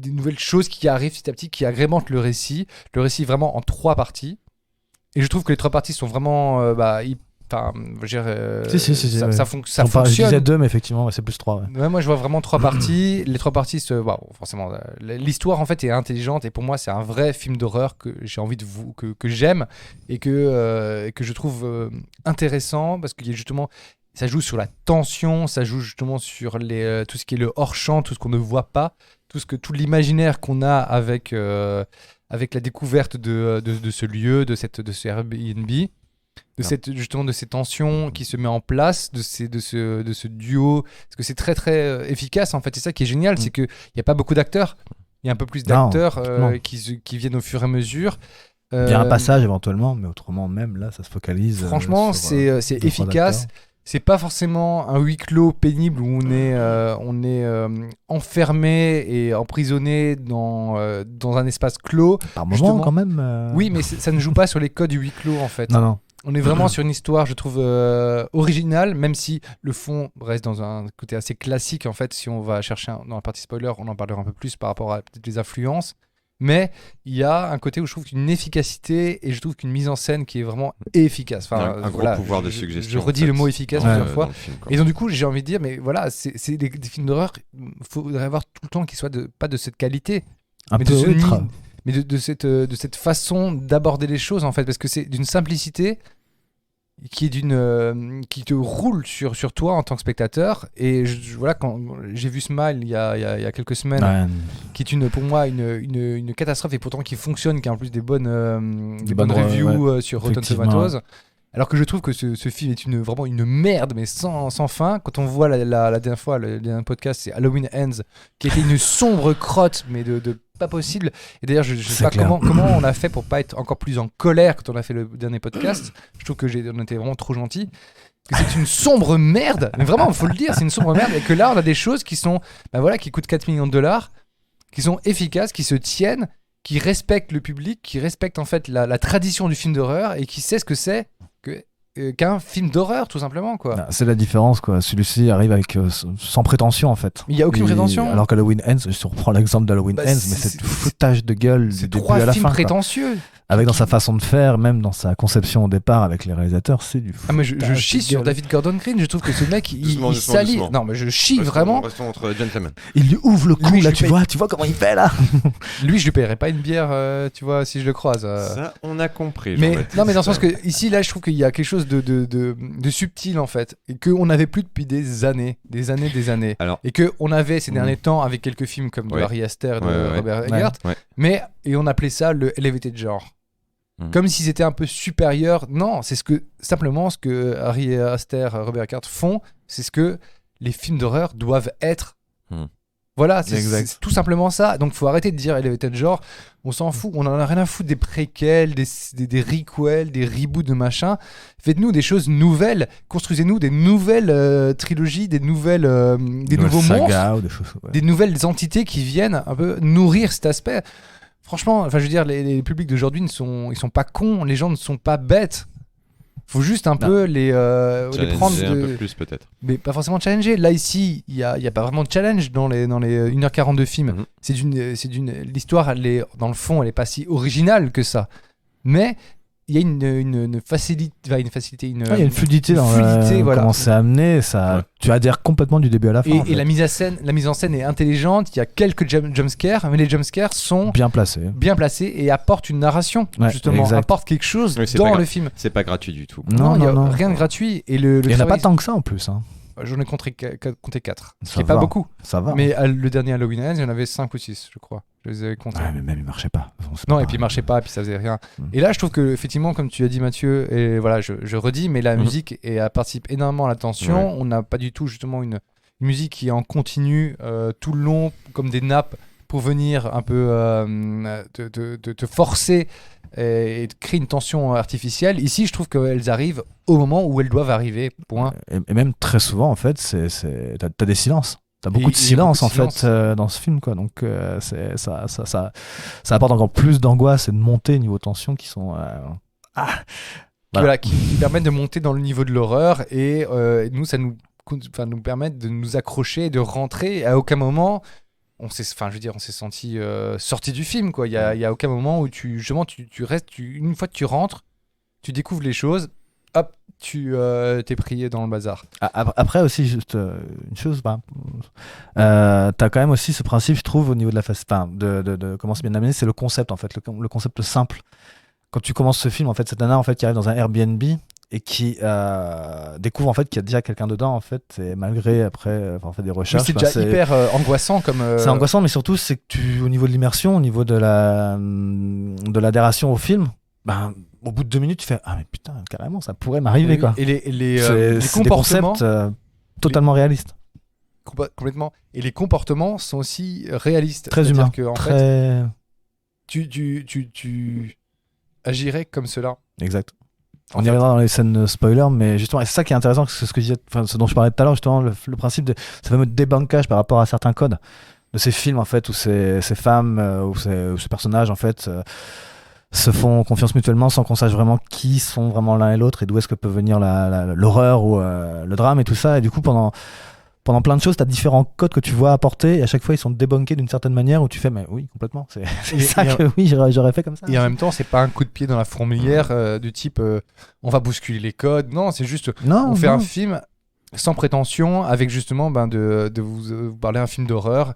nouvelles choses qui arrivent petit à petit qui agrémentent le récit. Le récit vraiment en 3 parties. Et je trouve que les 3 parties sont vraiment... Enfin, je veux dire, Si, ça, ouais. ça Je fonctionne. disais 2, mais effectivement, ouais, c'est plus 3. Ouais. Ouais, moi, je vois vraiment 3 parties. Les 3 parties, forcément, l'histoire en fait est intelligente et pour moi, c'est un vrai film d'horreur que j'ai envie que j'aime et que je trouve intéressant parce qu'il y a justement, ça joue sur la tension, ça joue justement sur tout ce qui est le hors-champ, tout ce qu'on ne voit pas, tout l'imaginaire qu'on a avec la découverte de ce lieu, de ce Airbnb. Justement de ces tensions qui se met en place, de ce duo, parce que c'est très très efficace en fait. C'est ça qui est génial, c'est qu'il n'y a pas beaucoup d'acteurs. Il y a un peu plus Non, d'acteurs complètement. qui viennent au fur et à mesure. Il y a un passage éventuellement, mais autrement, même là, ça se focalise. Franchement, sur, c'est deux, trois efficace. acteurs. C'est pas forcément un huis clos pénible où on est enfermé et emprisonné dans un espace clos. Par moment, justement. quand même. Oui, mais ça ne joue pas sur les codes du huis clos en fait. Non, non. On est vraiment sur une histoire, je trouve, originale, même si le fond reste dans un côté assez classique. En fait, si on va chercher dans la partie spoiler, on en parlera un peu plus par rapport à peut-être les influences. Mais il y a un côté où je trouve qu'une efficacité et je trouve qu'une mise en scène qui est vraiment efficace. Enfin, un gros pouvoir de suggestion. Je redis en fait, le mot efficace dans plusieurs le- fois. dans le film, quoi. Et donc du coup, j'ai envie de dire, mais voilà, c'est des films d'horreur. Il faudrait avoir tout le temps qu'ils soient pas de cette qualité, Un mais peu de ce ultra. mais de cette façon d'aborder les choses en fait, parce que c'est d'une simplicité qui est qui te roule sur toi en tant que spectateur. Et voilà, quand j'ai vu Smile il y a quelques semaines, Ouais, qui est pour moi une catastrophe et pourtant qui fonctionne, qui a en plus des bonnes bonnes reviews sur Rotten effectivement, Tomatoes. Alors que je trouve que ce film est vraiment une merde, mais sans fin. Quand on voit la dernière fois, le dernier podcast, c'est Halloween Ends, qui était une sombre crotte, mais de pas possible. Et d'ailleurs, je sais C'est pas clair. comment on a fait pour pas être encore plus en colère quand on a fait le dernier podcast. Je trouve que on était vraiment trop gentils. Que c'est une sombre merde, mais vraiment, il faut le dire, c'est une sombre merde. Et que là, on a des choses qui sont, qui coûtent 4 millions de dollars, qui sont efficaces, qui se tiennent, qui respectent le public, qui respectent en fait la tradition du film d'horreur et qui sait ce que c'est qu'un film d'horreur, tout simplement, quoi. C'est la différence, quoi. Celui-ci arrive avec sans prétention, en fait. Il y a aucune prétention. Alors qu'Halloween Ends, si on reprend l'exemple d'Halloween Bah, Ends, mais c'est- c'est foutage de gueule du C'est début 3 à la films fin. Quoi. prétentieux. Avec dans sa façon de faire, même dans sa conception au départ avec les réalisateurs, c'est du Ah, mais je foutage chie de sur gueule. David Gordon Green, je trouve que ce mec, Doucement, il doucement, salit. doucement. Non, mais je chie vraiment. Restons entre gentlemen. Il lui ouvre le cou, Lui, je là, lui tu paye- vois comment il fait, là. Lui, je lui paierais pas une bière, tu vois, si je le croise. Ça, on a compris. Mais Jean-Baptiste. non, mais dans le sens que ici, là, je trouve qu'il y a quelque chose de subtil en fait, et qu'on n'avait plus depuis des années. Alors- Et qu'on avait ces derniers temps avec quelques films comme de Ouais. Ari Aster et de Ouais. Robert Eggert, Ouais. et on appelait ça le elevated genre. Mhm. Comme si c'était un peu supérieur. Non, c'est simplement ce que Ari Aster, Robert Eggert font, c'est ce que les films d'horreur doivent être. Mhm. Voilà, c'est Exact. tout simplement ça. Donc faut arrêter de dire elevated genre, on s'en fout, on en a rien à foutre des préquels, des requels, des reboots de machin. Faites-nous des choses nouvelles, construisez-nous des nouvelles trilogies, des nouveaux monstres, sagas ou des choses. Ouais. des nouvelles entités qui viennent un peu nourrir cet aspect. Franchement, enfin je veux dire, les publics d'aujourd'hui ils sont pas cons, les gens ne sont pas bêtes. Faut juste un peu les prendre Challenger un peu plus peut-être. mais pas forcément challenger. Là ici, il y a pas vraiment de challenge dans les 1h40 de film. Mhm. L'histoire, dans le fond, elle est pas si originale que ça. Mais il y a une facilité, il Il y a une fluidité dans voilà. comment c'est amené, ça, Ouais. tu adhères complètement du début à la fin. en Et fait. la mise en scène est intelligente. Il y a quelques jumpscares, mais les jumpscares sont Bien placé. bien placés et apportent une narration, Ouais, justement, exact. apportent quelque chose Oui, c'est dans pas le grave. film. C'est pas gratuit du tout. Non, il y a non. rien de gratuit. Et le Il n'y en a pas travail- tant que ça en plus. Hein. J'en ai compté 4, ce Ça qui est pas va. beaucoup. Ça va. Mais le dernier Halloween Ends, il y en avait 5 ou 6, je crois. Je les avais comptés. Ouais, mais même il marchait pas. Bon, c'est Non, pas et puis il pareil. marchait pas, puis ça faisait rien. Mm. Et là, je trouve que, effectivement, comme tu as dit, Mathieu, et voilà, je redis, mais la Mhm. musique participe énormément à l'attention. Ouais. On n'a pas du tout, justement, une musique qui est en continu tout le long, comme des nappes, pour venir un peu te forcer et de créer une tension artificielle. Ici, je trouve qu'elles arrivent au moment où elles doivent arriver. Point. Et même très souvent, en fait, t'as des silences. T'as beaucoup Et de il y a silence, beaucoup de en fait, dans ce film. Quoi. Donc, ça apporte encore plus d'angoisse et de montée niveau tension qui sont... Voilà, qui permettent de monter dans le niveau de l'horreur et nous, ça nous permet de nous accrocher et de rentrer. À aucun moment, on s'est senti sorti du film, quoi. Il y a aucun moment où tu restes, une fois que tu rentres, tu découvres les choses, hop, t'es pris dans le bazar. Après aussi, juste une chose, t'as quand même aussi ce principe, je trouve, au niveau de la phase, de comment c'est bien amené, c'est le concept, en fait, le concept simple. Quand tu commences ce film, en fait, cette nana, en fait, qui arrive dans un Airbnb et qui découvre, en fait, qu'il y a déjà quelqu'un dedans, en fait, et malgré, après, avoir fait des Oui, recherches, c'est déjà hyper angoissant comme. c'est angoissant, mais surtout, c'est que au niveau de l'immersion, au niveau de l'adhération au film, au bout de 2 minutes, tu fais ah mais putain, carrément, ça pourrait m'arriver, quoi. Et les C'est des comportements. concepts totalement réalistes. complètement. Et les comportements sont aussi réalistes. Très C'est-à-dire humain. que, en fait, Très. tu agirais comme cela. Exact. En On y fait. reviendra dans les scènes spoilers, mais justement, et c'est ça qui est intéressant, c'est ce que je disais, ce dont je parlais tout à l'heure, justement, le principe de ce fameux débankage par rapport à certains codes de ces films, en fait, où ces femmes ou ces personnages, en fait, se font confiance mutuellement sans qu'on sache vraiment qui sont vraiment l'un et l'autre et d'où est-ce que peut venir l'horreur ou le drame et tout ça. Et du coup, pendant plein de choses, tu as différents codes que tu vois apporter et à chaque fois, ils sont débunkés d'une certaine manière où tu fais, mais oui, complètement, c'est ça et que oui, j'aurais fait comme ça. Et en même temps, c'est pas un coup de pied dans la fourmilière du type on va bousculer les codes. Non, c'est juste Non, on fait un non. film sans prétention avec justement de vous parler un film d'horreur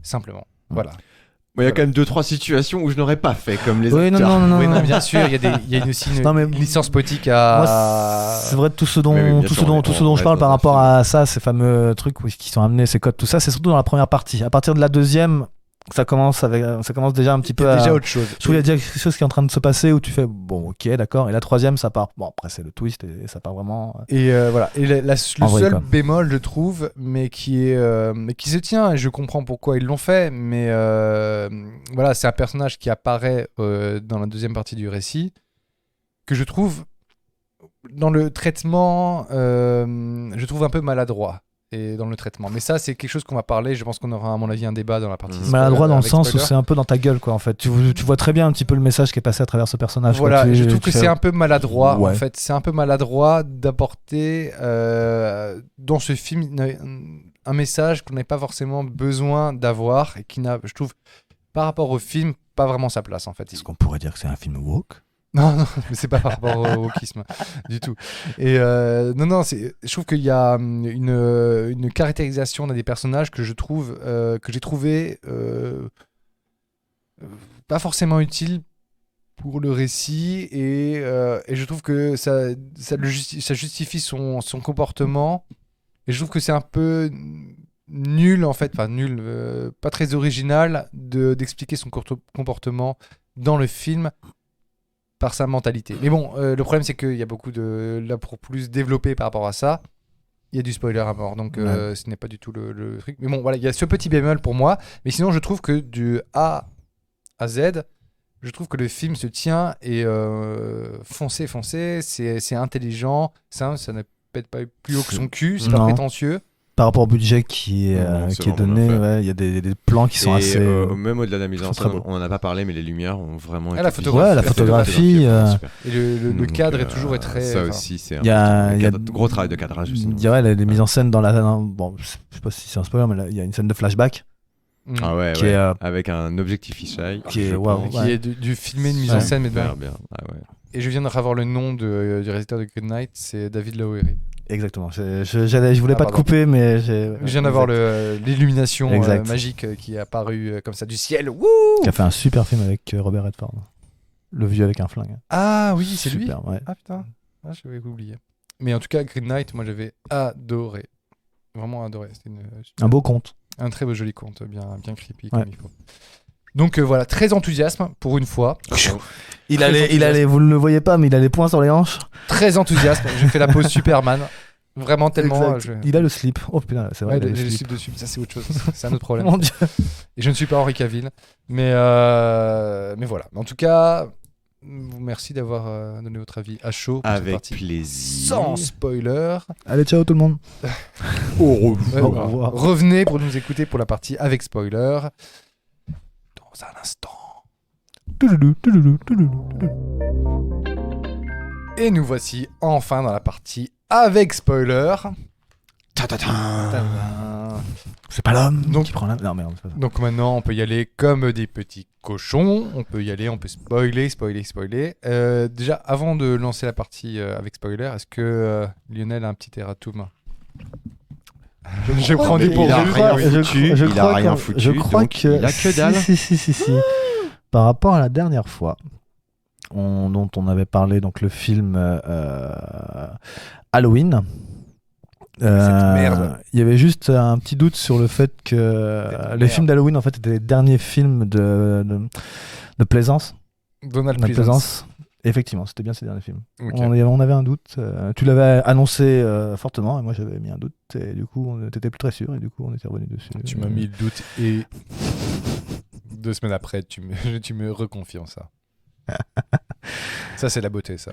simplement. Voilà. Il y a quand même 2-3 situations où je n'aurais pas fait comme les Oui, acteurs. non, Oui, non, bien sûr, il y a aussi Non, mais une licence poétique Moi, à. c'est vrai, tout ce dont, Mais oui, bien tout sûr, ce dont, on tout ce dont je reste parle par dans un rapport film. à ça, ces fameux trucs qui sont amenés, ces codes, tout ça, c'est surtout dans la première partie. À partir de la deuxième, ça commence déjà un petit Il peu y a à... déjà autre chose. Je trouve qu'il y a déjà quelque chose qui est en train de se passer où tu fais, bon, ok, d'accord. Et la troisième, ça part. Bon, après, c'est le twist et ça part vraiment. Et voilà. Et le En vrai, seul quoi. bémol, je trouve, mais qui se tient, et je comprends pourquoi ils l'ont fait, mais voilà, c'est un personnage qui apparaît dans la deuxième partie du récit, que je trouve, dans le traitement, je trouve un peu maladroit. Et dans le traitement. Mais ça, c'est quelque chose qu'on va parler. Je pense qu'on aura, à mon avis, un débat dans la partie. Maladroit dans le avec sens où spoiler. c'est un peu dans ta gueule, quoi, en fait. Tu vois très bien un petit peu le message qui est passé à travers ce personnage. Voilà, quoi. je trouve que fais- c'est un peu maladroit, Ouais. en fait. C'est un peu maladroit d'apporter dans ce film un message qu'on n'avait pas forcément besoin d'avoir et qui n'a, je trouve, par rapport au film, pas vraiment sa place, en fait. Est-ce qu'on pourrait dire que c'est un film woke? Non, mais c'est pas par rapport au wokisme du tout. Et non, je trouve qu'il y a une caractérisation des personnages que je trouve, que j'ai trouvé pas forcément utile pour le récit et je trouve que ça justifie son comportement et je trouve que c'est un peu nul en fait, enfin nul, pas très original d'expliquer son comportement dans le film par sa mentalité. Mais bon, le problème c'est qu'il y a beaucoup de là pour plus développer par rapport à ça. Il y a du spoiler à mort, donc ce n'est pas du tout le truc. Mais bon, voilà, il y a ce petit bémol pour moi. Mais sinon, je trouve que du A à Z, je trouve que le film se tient et foncé, c'est intelligent. Ça ne pète pas plus haut que son cul, c'est pas Non. prétentieux. Par rapport au budget qui Non, est c'est vraiment donné, bien fait. ouais, il y a des plans qui sont Et, assez. même au-delà de la mise en sont scène, très beaux. on n'en a pas parlé, mais les lumières ont vraiment Ah, été la figées. photographie. Ouais, la photographie, est vraiment super. Et le Donc, cadre est toujours très. Ça enfin, aussi, c'est Il y a- il y a- gros travail de cadrage. aussi. Il y a les mises en scène dans bon, je sais pas si c'est un spoiler, mais là, il y a une scène de flashback Ah ouais, qui ouais. est, Avec un objectif fisheye. qui est- je waouh, pense. qui ouais. est du filmé, de mise Ouais. en scène, mais Super bien. Ah ouais. et je viens de revoir le nom du réalisateur de Green Knight, c'est David Lowery. exactement. Je voulais Ah, pas te pardon. couper, mais Je viens d'avoir l'illumination Exact. magique qui est apparue comme ça du ciel. Wouh qui a fait un super film avec Robert Redford. Le vieux avec un flingue. Ah oui, c'est lui. Super, ouais. Ah putain, j'avais oublié. Mais en tout cas, Green Knight, moi j'avais adoré. Vraiment adoré. C'était Un beau conte. un très beau joli conte, bien creepy Ouais. comme il faut. Donc voilà, très enthousiasme pour une fois. Il Très allait, vous ne le voyez pas, mais il a les poings sur les hanches. Très enthousiasme. J'ai fait la pause Superman. Vraiment tellement. Exact. Il a le slip. Oh putain, c'est vrai. Ouais, il a le j'ai le slip. slip dessus. Ça, c'est autre chose. C'est un autre problème. Mon Dieu. Et je ne suis pas Henri Cavill. Mais voilà. En tout cas, merci d'avoir donné votre avis à chaud. Pour cette Avec partie. plaisir. Sans spoiler. Allez, ciao tout le monde. Au Ouais, Au voilà. revoir. Revenez pour nous écouter pour la partie avec spoiler. Dans un instant. Et nous voici enfin dans la partie avec spoiler. Tadam. C'est pas l'homme Donc- qui prend la. Non, merde, c'est pas ça. Donc maintenant, on peut y aller comme des petits cochons. On peut y aller, on peut spoiler. Déjà, avant de lancer la partie avec spoiler, est-ce que Lionel a un petit erratum? Je prends des mais pour il a vous. rien Oui. foutu. Il a rien foutu, Je crois donc que il a que dalle. Si. Par rapport à la dernière fois, dont on avait parlé, donc le film Halloween. merde. Il y avait juste un petit doute sur le fait que les merde. films d'Halloween en fait étaient les derniers films de Plaisance. Donald Donald Pleasance. Effectivement, c'était bien ces derniers films. Ok. On avait un doute. Tu l'avais annoncé fortement et moi j'avais mis un doute. Et du coup, on n'était plus très sûr et du coup, on était revenu dessus. Tu m'as mis le doute et 2 semaines après, tu me reconfirmes ça. Ça, c'est la beauté, ça.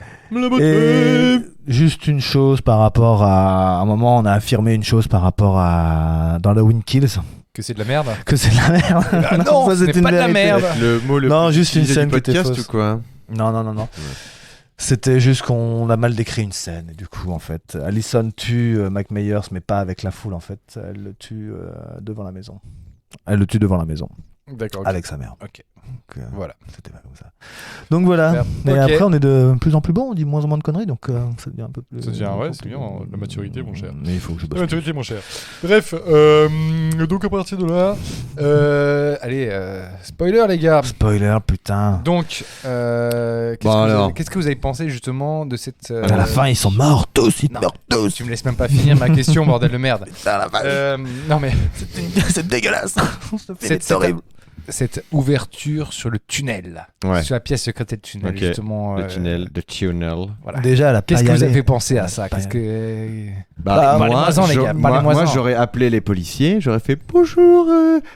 Et juste une chose par rapport à un moment, on a affirmé une chose par rapport à dans Halloween Kills Que c'est de la merde. que c'est de la merde. Ah non, ça, ce c'est n'est une pas de la vérité. merde. Le mot le Non, plus juste une utilisé scène du qui était podcast fausse. ou quoi? Non. C'était juste qu'on a mal décrit une scène et du coup en fait, Allison tue Mike Myers mais pas avec la foule en fait, elle le tue devant la maison. Elle le tue devant la maison D'accord. ok. avec sa mère. Ok. Donc, Voilà. c'était pas comme ça. Donc voilà. Super. Mais Ok. après on est de plus en plus bon, on dit moins en moins de conneries donc ça devient un peu plus. Ça devient, un ouais, peu c'est plus- bien, la maturité, mon cher. Mais il faut que je bosse. La maturité, mon cher. Bref, donc à partir de là, allez, spoiler les gars. Spoiler putain. Donc, qu'est-ce Bon, que vous alors. avez- qu'est-ce que vous avez pensé justement de cette... À la fin ils sont morts tous, ils non. meurent tous. Tu me laisses même pas finir ma question, bordel de merde. Putain, la vache. Non mais, C'est dégueulasse. cette, C'est horrible. cette ouverture sur le tunnel, Ouais. sur la pièce secrète et le tunnel, Ok. justement. Le tunnel. Voilà. Déjà elle a pas Qu'est-ce y que vous aller. avez pensé à Ouais, ça pas Qu'est-ce y que... Bah, parlez-moi-en, les gars, parlez-moi-en. moi, j'aurais appelé les policiers, j'aurais fait bonjour,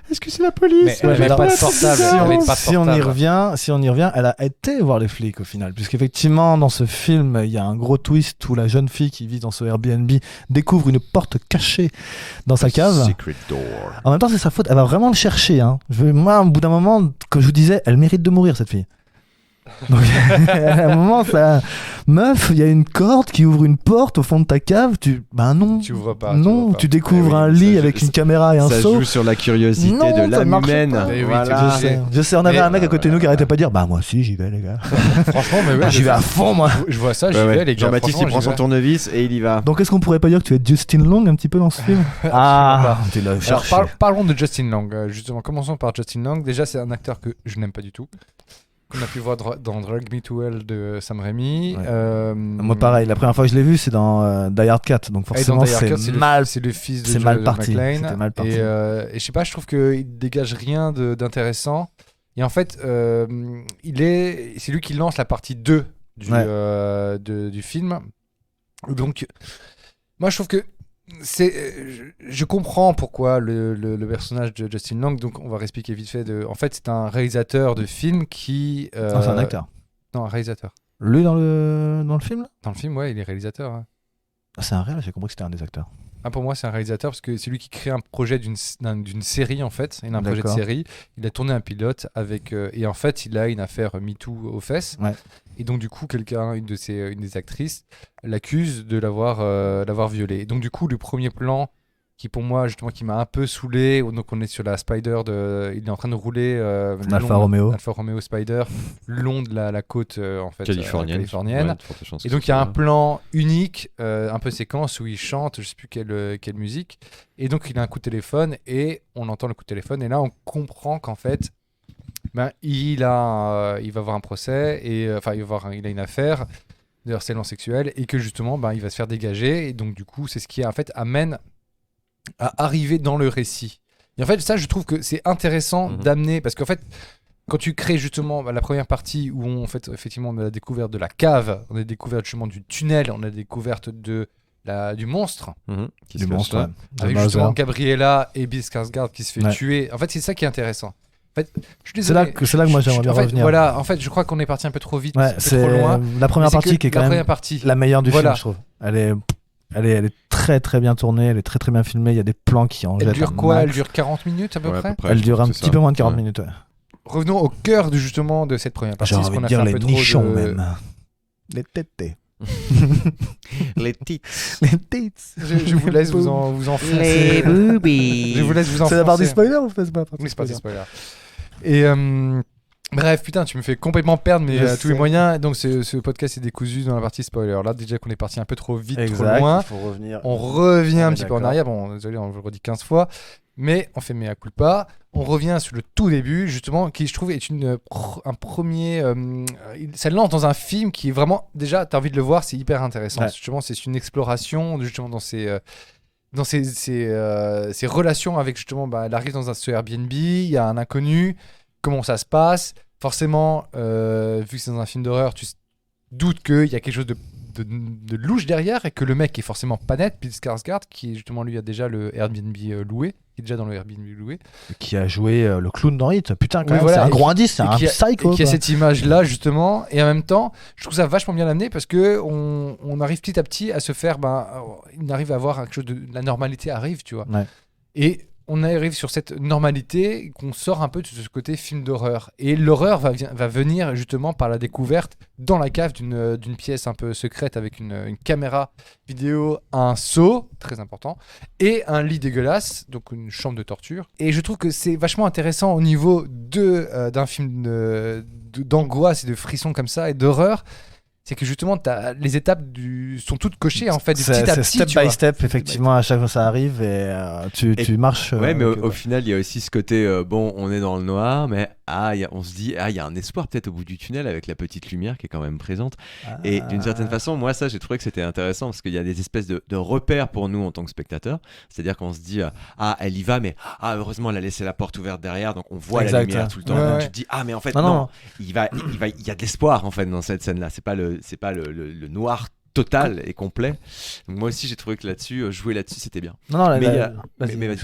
est-ce que c'est la police? Mais elle Ouais, avait mais pas de alors, portable. si elle avait on- pas de si on y portable. revient, elle a été voir les flics au final, puisqu'effectivement dans ce film il y a un gros twist où la jeune fille qui vit dans ce Airbnb découvre une porte cachée dans sa cave. Secret door. En même temps c'est sa faute, elle va vraiment le chercher. Hein. Moi au bout d'un moment, comme je vous disais, elle mérite de mourir cette fille. Donc à un moment, ça... meuf, il y a une corde qui ouvre une porte au fond de ta cave. Ben non, Tu ouvres pas. non, ouvres pas. tu découvres Eh oui, un ça lit joue- avec une ça- caméra et un Ça seau. joue sur la curiosité Non, de ça l'âme marche humaine. pas. Eh oui, Voilà. Je sais, on avait Mais- un mec à côté de nous qui arrêtait pas de dire bah moi aussi j'y vais les gars. Franchement, mais ouais, Ah, j'y vais à fond moi. Je vois ça, j'y Ouais, ouais. vais, les gars. Jean-Baptiste, il franchement, prend j'y son vais. tournevis et il y va. Donc est-ce qu'on pourrait pas dire que tu es Justin Long un petit peu dans ce film? Ah, tu l'as Alors, cherché. parlons de Justin Long. Justement, commençons par Justin Long. Déjà, c'est un acteur que je n'aime pas du tout. Qu'on a pu voir dans Drag Me to Hell de Sam Raimi. Ouais. Moi pareil, la première fois que je l'ai vu c'est dans Die Hard 4, donc Et dans forcément Die Hard c'est 4, c'est mal. c'est le fils de c'est Joe mal parti. McClane. C'était mal parti. Et je sais pas, je trouve qu'il dégage rien d'intéressant. Et en fait, c'est lui qui lance la partie 2 du film. Donc, moi je trouve que je comprends pourquoi le personnage de Justin Long, donc on va expliquer vite fait. En fait, c'est un réalisateur de film qui. Non, c'est un acteur. Non, un réalisateur. Lui dans le film là? Dans le film, ouais, il est réalisateur. Hein. Ah, c'est un réel, j'ai compris que c'était un des acteurs. Ah, pour moi, c'est un réalisateur parce que c'est lui qui crée un projet d'une série en fait. Il a un projet de D'accord. série. Il a tourné un pilote avec et en fait, il a une affaire MeToo aux fesses. Ouais. Et donc du coup, une des actrices l'accuse de l'avoir violée. Et donc du coup, le premier plan qui pour moi justement qui m'a un peu saoulé. Donc on est sur la Spider il est en train de rouler le Alfa long- Romeo. Alfa Romeo Spider le long de la côte en fait Californienne. californienne. Ouais, de fortes chances Et que donc ce il y a soit un plan unique, un peu séquence où il chante, je sais plus quelle musique. Et donc il a un coup de téléphone et on entend le coup de téléphone et là on comprend qu'en fait, il va avoir un procès et enfin il a une affaire de harcèlement sexuel et que justement il va se faire dégager et donc du coup c'est ce qui en fait amène à arriver dans le récit. Et en fait ça je trouve que c'est intéressant d'amener parce qu'en fait quand tu crées justement la première partie où on fait effectivement on a la découverte de la cave, on a la découverte justement du tunnel, on a la découverte du monstre, qui Du se monstre. passe là. Ouais. avec Bowser. justement Gabriella et Bill Skarsgård qui se fait Ouais. tuer. En fait, c'est ça qui est intéressant. En fait, je suis C'est là désolé. que moi j'aimerais bien en fait, revenir. Voilà, en fait, je crois qu'on est parti un peu trop vite, Ouais, un peu c'est trop loin. la première Mais c'est partie que qui est quand la même première partie. la meilleure du Voilà. film, je trouve. Elle est très très bien tournée, elle est très très bien filmée. Il y a des plans qui en Elle jettent dure un quoi max. Elle dure 40 minutes à peu Ouais, à près. peu près, Elle je dure trouve un que c'est petit ça. peu moins de 40 Ouais. minutes. Ouais. Revenons au cœur justement de cette première partie. J'ai parce envie qu'on de a fait dire un les peu trop nichons de- même. Les tétés. Les titres. Les titres. Je vous laisse vous enfoncer. Les boobies. Je vous laisse vous enfoncer. C'est la partie spoiler ou c'est pas la partie Oui, c'est pas des spoiler? spoilers. Et bref, putain, tu me fais complètement perdre Je tous les sais. moyens. Donc ce podcast est décousu dans la partie spoiler. Là, déjà qu'on est parti un peu trop vite, trop Exact. loin. Il faut revenir. On revient un On est petit peu en d'accord. arrière. Bon, désolé, on vous le redit 15 fois. Mais on fait mea culpa. On revient sur le tout début, justement, qui je trouve est un premier. Ça lance dans un film qui est vraiment. Déjà, tu as envie de le voir, c'est hyper intéressant. Ouais. Justement, c'est une exploration, justement, dans ces relations avec, justement, elle arrive dans ce Airbnb, il y a un inconnu, comment ça se passe. Forcément, vu que c'est dans un film d'horreur, doute qu'il y a quelque chose de louche derrière et que le mec est forcément pas net. Bill Skarsgård, qui justement lui a déjà le Airbnb loué, qui est déjà dans le Airbnb loué. Qui a joué le clown dans Hit. Putain, quand Oui, même, voilà, c'est un et gros indice, c'est un psycho. Et qui a quoi. cette image-là, justement. Et en même temps, je trouve ça vachement bien amené parce que on arrive petit à petit à se faire. Il arrive à avoir quelque chose de. La normalité arrive, tu vois. Ouais. Et on arrive sur cette normalité qu'on sort un peu de ce côté film d'horreur. Et l'horreur va venir justement par la découverte dans la cave d'une pièce un peu secrète avec une caméra vidéo, un seau, très important, et un lit dégueulasse, donc une chambre de torture. Et je trouve que c'est vachement intéressant au niveau d'un film d'angoisse et de frissons comme ça et d'horreur. C'est que justement, les étapes sont toutes cochées en fait, du petit à petit. C'est step by step, effectivement, à chaque fois ça arrive et tu marches. Ouais, mais au final, il y a aussi ce côté, on est dans le noir, mais on se dit, il y a un espoir peut-être au bout du tunnel avec la petite lumière qui est quand même présente. Et d'une certaine façon, moi, ça, j'ai trouvé que c'était intéressant parce qu'il y a des espèces de repères pour nous en tant que spectateurs. C'est-à-dire qu'on se dit, elle y va, mais heureusement, elle a laissé la porte ouverte derrière, donc on voit la lumière tout le temps. Ouais. Tu te dis, mais en fait, non. Il y a de l'espoir en fait dans cette scène-là. C'est pas le noir total et complet. Donc moi aussi j'ai trouvé que là-dessus jouer là-dessus c'était bien. Non, Vas-y.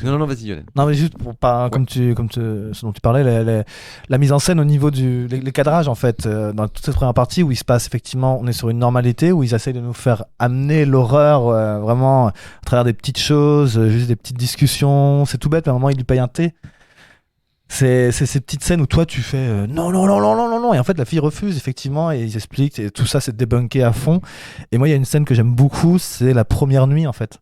Non, vas-y Yoann. Non, mais juste pour pas ce dont tu parlais, la mise en scène au niveau les cadrages en fait dans toute cette première partie où il se passe effectivement, on est sur une normalité où ils essayent de nous faire amener l'horreur vraiment à travers des petites choses, juste des petites discussions. C'est tout bête, mais à un moment il lui paye un thé. C'est ces petites scènes où toi tu fais non, et en fait la fille refuse effectivement et ils expliquent et tout ça c'est débunké à fond. Et moi il y a une scène que j'aime beaucoup, c'est la première nuit en fait,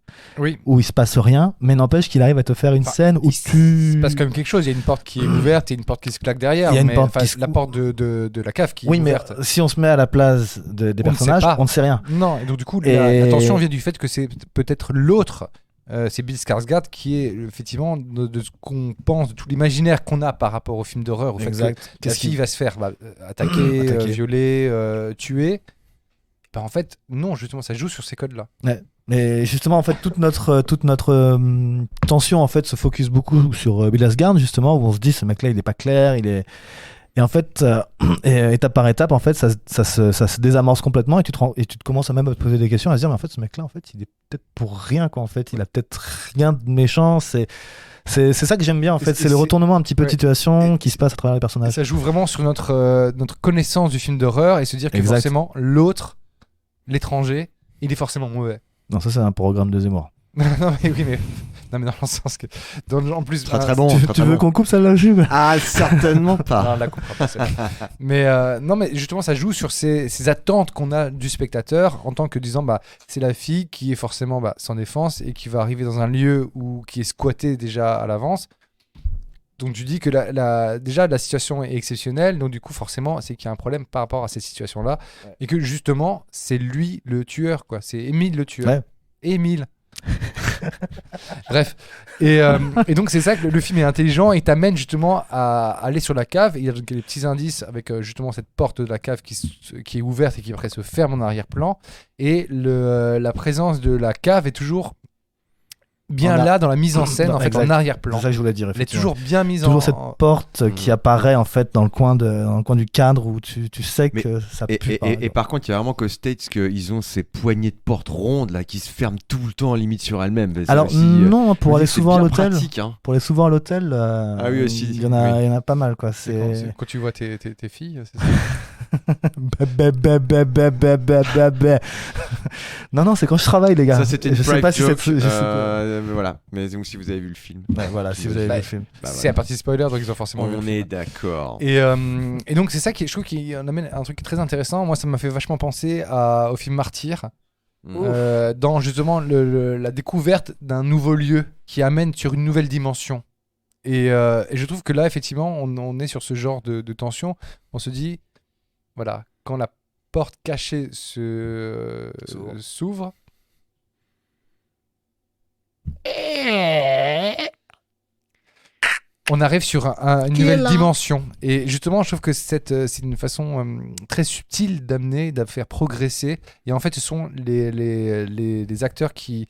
où il se passe rien, mais n'empêche qu'il arrive à te faire une scène où il se passe quand même quelque chose. Il y a une porte qui est ouverte et une porte qui se claque derrière. Il y a une porte la porte de la cave qui est ouverte. Mais si on se met à la place des personnages, on ne sait rien. Non, et donc du coup la tension vient du fait que c'est peut-être l'autre. C'est Bill Skarsgård qui est effectivement de ce qu'on pense, de tout l'imaginaire qu'on a par rapport au film d'horreur, au fait que la fille va se faire attaquer, violer, tuer. En fait, non, justement, ça joue sur ces codes-là. Ouais. Mais justement, en fait, toute notre tension en fait se focus beaucoup sur Bill Skarsgård, justement, où on se dit ce mec-là, il est pas clair, il est. Et en fait, étape par étape, en fait, ça se désamorce complètement et tu te commences à même à te poser des questions, à se dire, mais en fait, ce mec-là, en fait, il est peut-être pour rien, quoi. En fait, il a peut-être rien de méchant. C'est ça que j'aime bien, en fait. C'est le retournement un petit peu de situation qui se passe à travers les personnages. Ça joue vraiment sur notre connaissance du film d'horreur et se dire que forcément, l'autre, l'étranger, il est forcément mauvais. Non, ça, c'est un programme de Zemmour. non, mais dans le sens que. En plus, très bon. Tu veux qu'on coupe celle-là, Jules ? Ah, certainement pas. Non, on la coupera pas, celle-là. mais justement, ça joue sur ces attentes qu'on a du spectateur en tant que disant, c'est la fille qui est forcément sans défense et qui va arriver dans un lieu qui est squatté déjà à l'avance. Donc tu dis que déjà la situation est exceptionnelle, donc du coup forcément c'est qu'il y a un problème par rapport à cette situation-là, et que justement c'est lui le tueur, quoi. C'est Émile le tueur. Ouais. Émile. Bref, et donc c'est ça que le film est intelligent et t'amène justement à aller sur la cave. Il y a des petits indices avec justement cette porte de la cave qui est ouverte et qui après se ferme en arrière-plan, et la présence de la cave est toujours bien là dans la mise en scène, en fait, en arrière-plan. C'est ça que je voulais dire. Elle est toujours bien mise toujours cette porte qui apparaît en fait dans le coin du cadre où tu sais que ça pue. Et par contre, il y a vraiment que States qu'ils ont ces poignées de portes rondes là qui se ferment tout le temps limite sur elles-mêmes. Alors aussi, non, pour aller souvent à l'hôtel. Pratique, hein. Pour aller souvent à l'hôtel, oui aussi. Il y en a pas mal, quoi. C'est quand tu vois tes filles, c'est ça. Non, c'est quand je travaille, les gars. Ça, c'était une je sais pas si c'est. Mais voilà. Mais donc, si vous avez vu le film. Voilà, si vous avez vu le film. C'est à partie spoiler, donc ils ont forcément vu le film. On est d'accord. Et donc, c'est ça je trouve qu'il amène un truc très intéressant. Moi, ça m'a fait vachement penser au film Martyr. Dans justement la découverte d'un nouveau lieu qui amène sur une nouvelle dimension. Et je trouve que là, effectivement, on est sur ce genre de tension. On se dit, voilà, quand la porte cachée s'ouvre, on arrive sur une nouvelle dimension. Et justement, je trouve que c'est une façon très subtile de faire progresser. Et en fait, ce sont les acteurs qui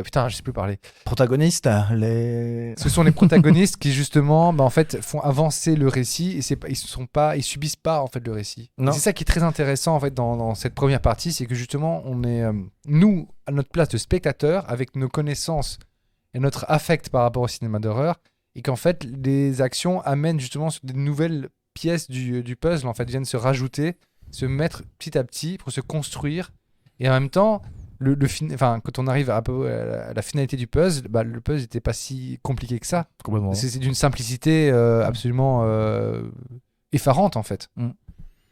putain, je sais plus parler. Protagonistes, les. Ce sont les protagonistes qui justement, en fait, font avancer le récit et ils subissent pas en fait le récit. Non. Et c'est ça qui est très intéressant en fait dans cette première partie, c'est que justement on est nous à notre place de spectateur avec nos connaissances et notre affect par rapport au cinéma d'horreur et qu'en fait les actions amènent justement sur des nouvelles pièces du puzzle en fait viennent se rajouter, se mettre petit à petit pour se construire et en même temps. Quand on arrive à la finalité du puzzle, le puzzle n'était pas si compliqué que ça. Complètement. C'est d'une simplicité absolument effarante en fait.